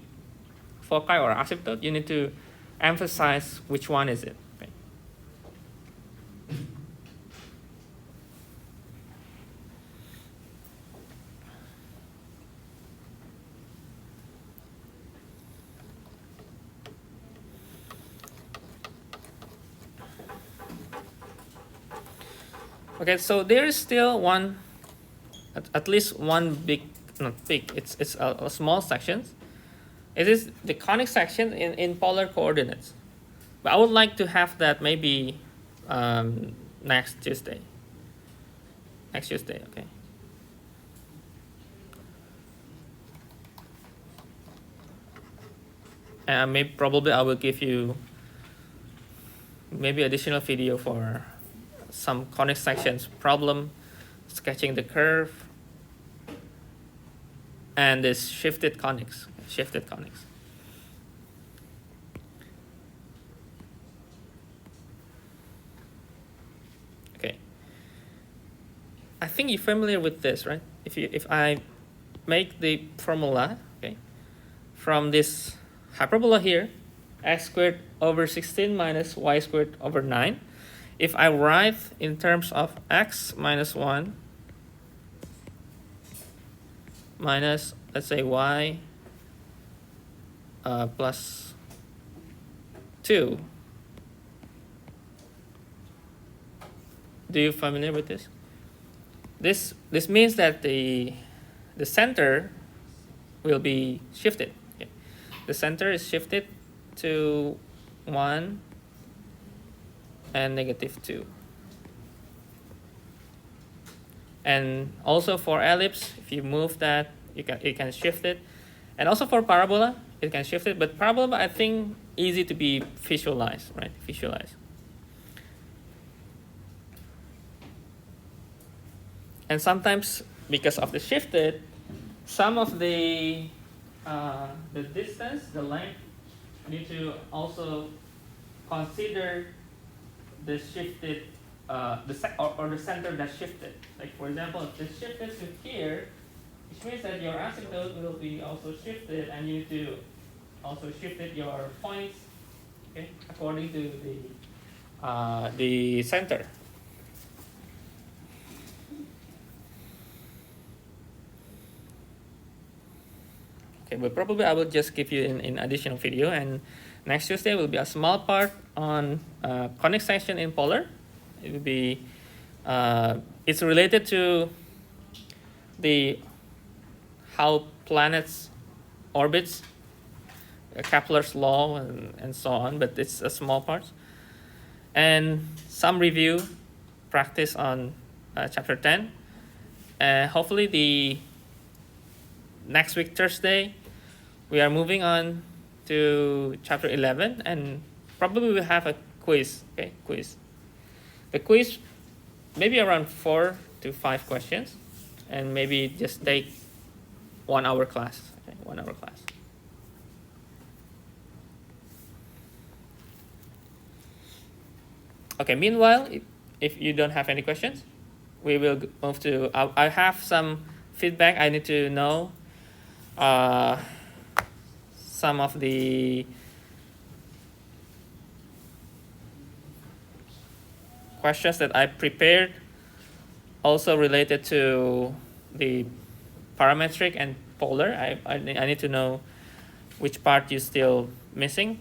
foci or asymptote, you need to emphasize which one is it. Okay. Okay, so there is still one, at least one big, not big, it's a small section. It is the conic section in polar coordinates. But I would like to have that maybe next Tuesday. Next Tuesday, okay. And maybe probably I will give you maybe additional video for some conic sections problem, sketching the curve, and this shifted conics. Okay. I think you're familiar with this, right? If I make the formula, okay, from this hyperbola here, x squared over 16 minus y squared over 9. If I write in terms of x minus 1 minus, let's say, y plus 2. Do you familiar with this? This means that the center will be shifted. Okay. The center is shifted to 1 and -2. And also for ellipse, if you move that, you can shift it. And also for parabola, it can shift it. But parabola, I think, easy to be visualized, right? Visualize. And sometimes, because of the shifted, some of the distance, the length, need to also consider the shifted, the center that shifted. Like for example, if it's shifted to here, which means that your asymptote will be also shifted, and you need to also shift your points, okay, according to the center. Okay, but probably I will just give you in additional video, and next Tuesday will be a small part on conic section in polar. It will be it's related to the how planets orbits, Kepler's law, and so on. But it's a small part, and some review practice on chapter 10, and hopefully the next week Thursday we are moving on to chapter 11, and probably we'll have a quiz. Okay, quiz. The quiz maybe around 4 to 5 questions, and maybe just take 1 hour class. Okay, 1 hour class. Okay, meanwhile, if you don't have any questions, we will move to, I have some feedback. I need to know some of the questions that I prepared, also related to the parametric and polar. I need to know which part you're still missing.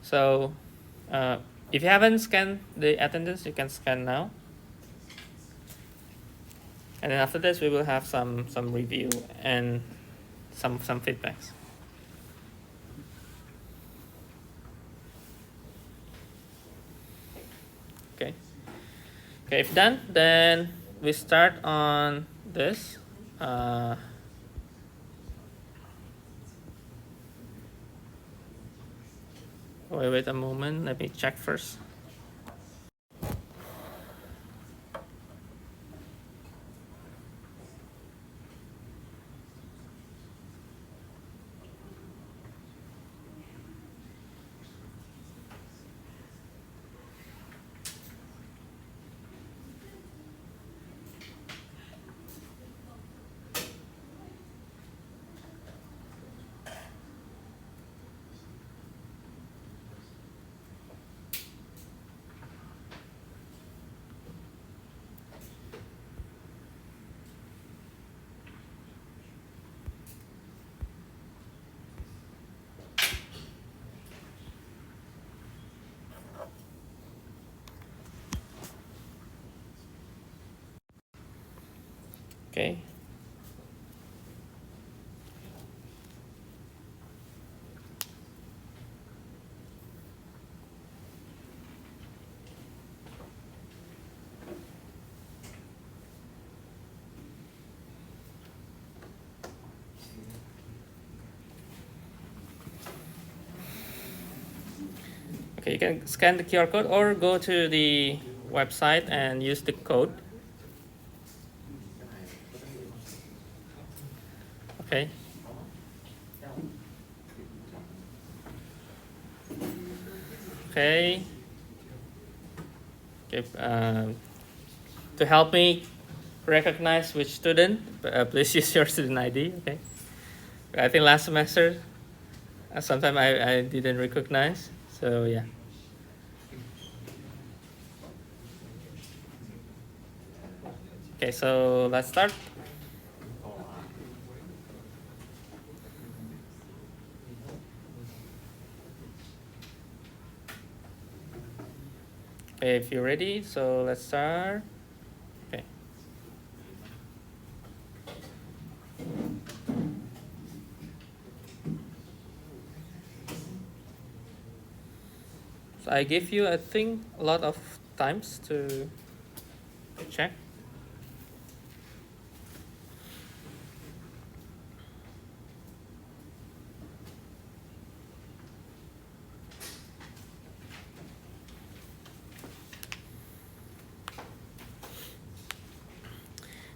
So if you haven't scanned the attendance, you can scan now. And then after this, we will have some review and some feedbacks. Okay. Okay, if done, then we start on this. Wait a moment. Let me check first. Okay. Okay, you can scan the QR code or go to the website and use the code. Okay. Okay. Okay. To help me recognize which student, please use your student ID. Okay. I think last semester, sometime I didn't recognize. So yeah. Okay, so let's start. Okay, if you're ready, so let's start. Okay. So I give you, I think, a lot of times to check.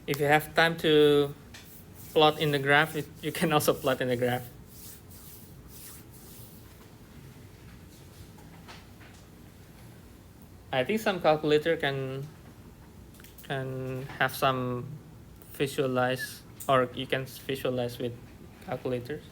If you have time to plot in the graph, you can also plot in the graph. I think some calculator can have some visualize, or you can visualize with calculators.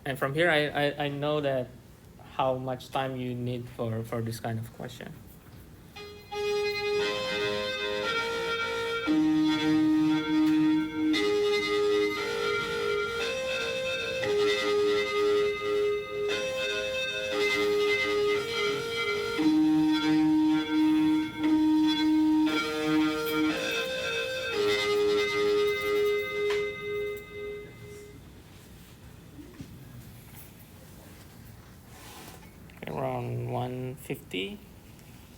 And from here, I know that how much time you need for this kind of question. Around 150.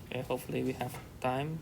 Okay, hopefully we have time.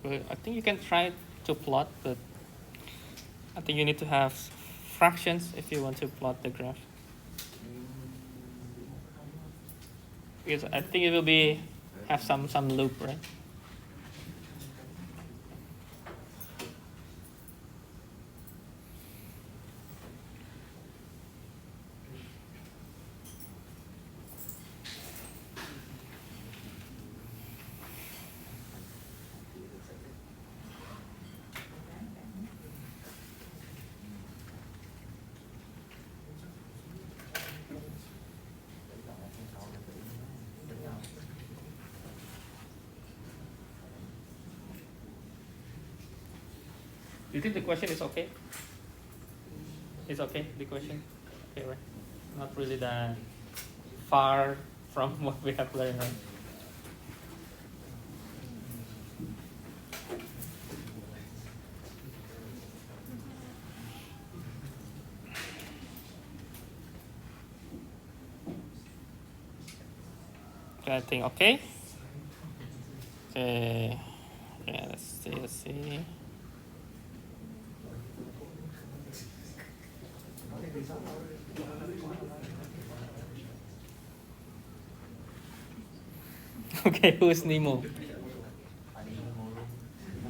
But I think you can try to plot, but I think you need to have fractions if you want to plot the graph. Because I think it will be have some loop, right? Do you think the question is okay? It's okay, the question? Okay, right? Not really that far from what we have learned, right? Okay, I think okay. Okay, yeah, let's see. Okay, who's Nemo?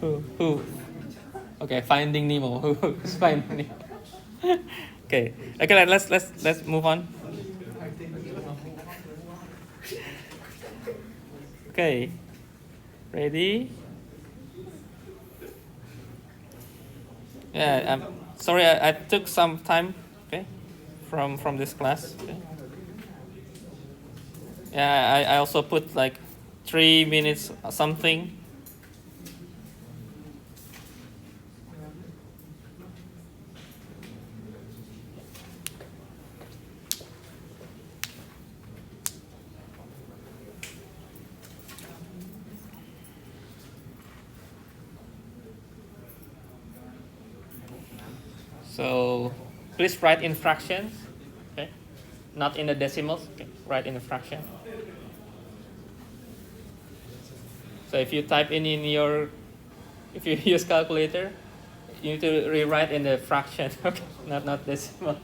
Who? Okay, Finding Nemo. Who's Finding Nemo? Okay. Okay, let's move on. Okay. Ready? Yeah, I'm sorry I took some time, okay, from this class. Okay. Yeah, I also put like 3 minutes or something. So please write in fractions, okay, not in the decimals. Okay, write in a fraction. So if you type in your, if you use calculator, you need to rewrite in the fraction, okay, not decimal.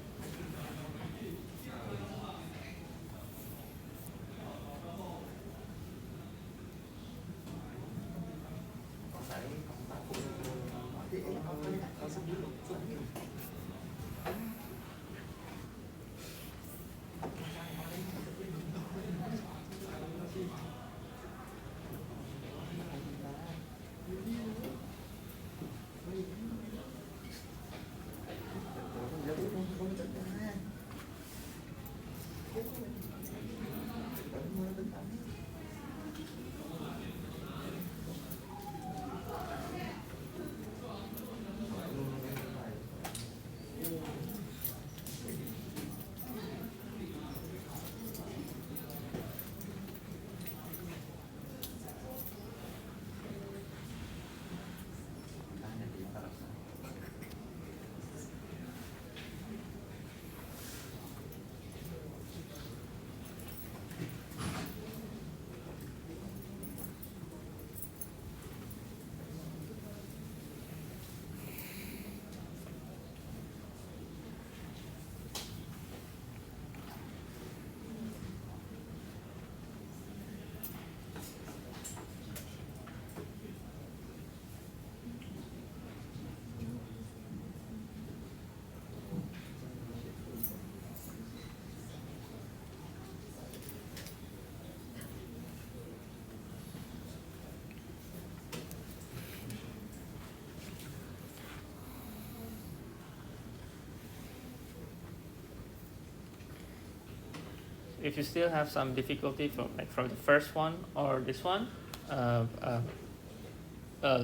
If you still have some difficulty from the first one or this one, let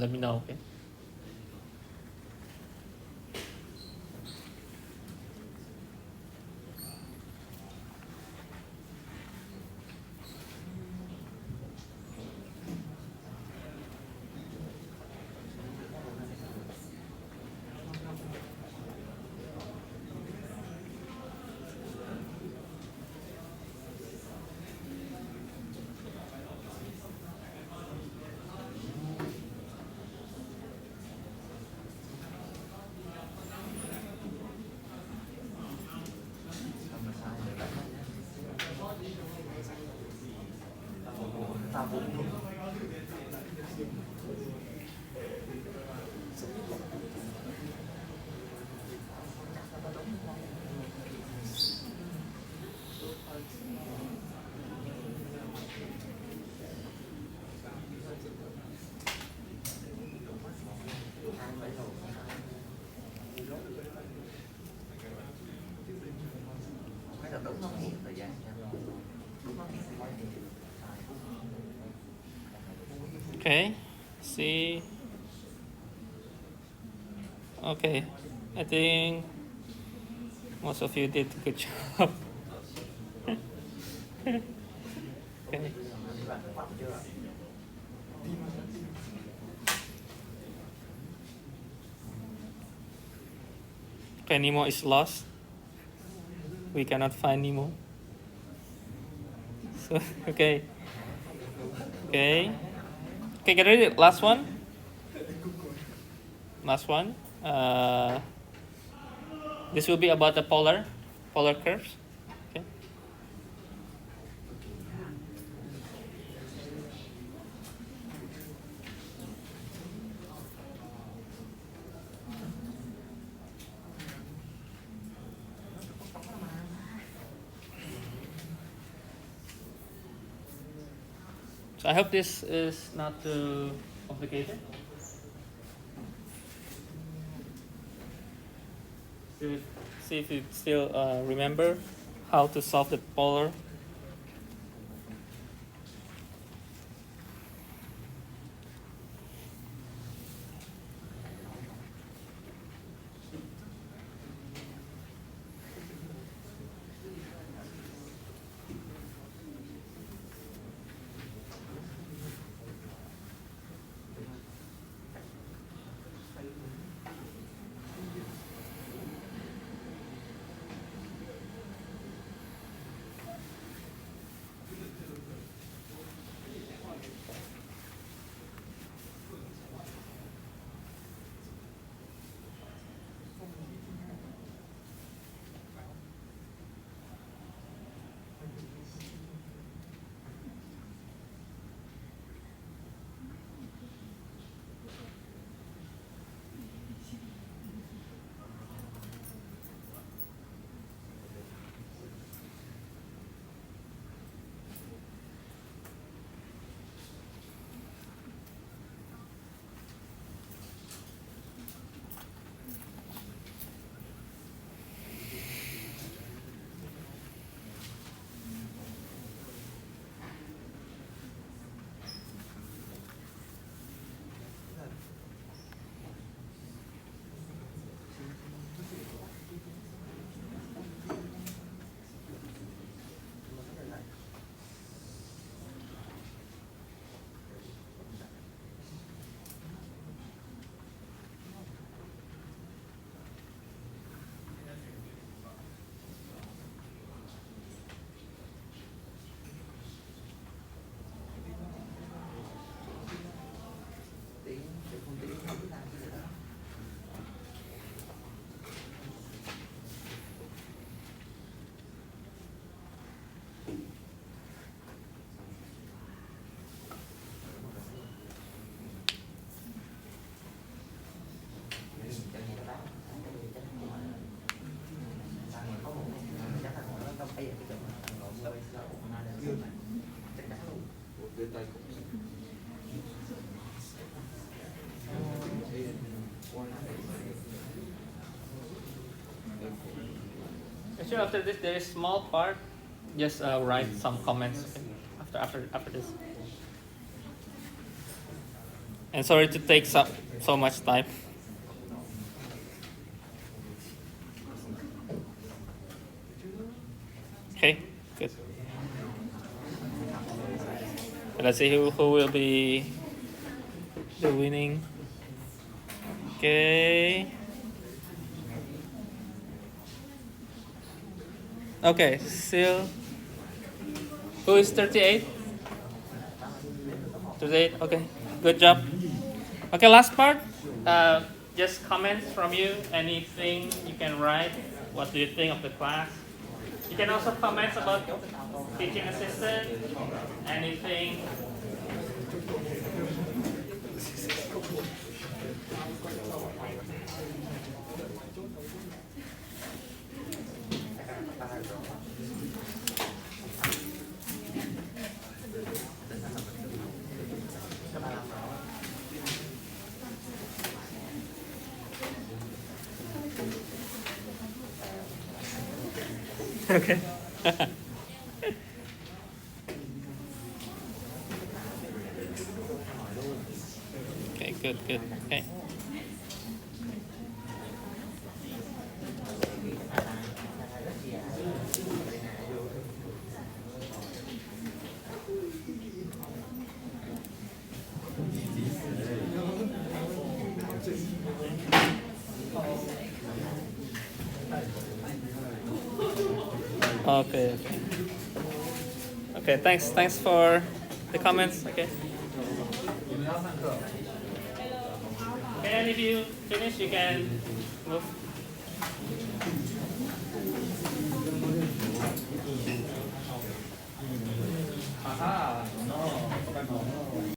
me know. Okay. Okay, see. Okay, I think most of you did a good job. Okay. Okay, Nemo is lost. We cannot find Nemo. So, okay. Okay. Okay, get ready. Last one. Last one. This will be about the polar curves. Okay. So I hope this is not too complicated. See if you still remember how to solve the polar. Actually, after this, there is small part. Just write some comments, okay? After this. And sorry to take so much time. Okay, good. Let's see who will be the winning. Okay. Okay, still. Who is 38? 38, okay. Good job. Okay, last part. Just comments from you. Anything you can write. What do you think of the class? You can also comment about teaching assistant. Anything. Okay. good, good. Okay. Okay, okay. Okay, thanks for the comments. Okay. Okay, and if you finish, you can move. Aha, no.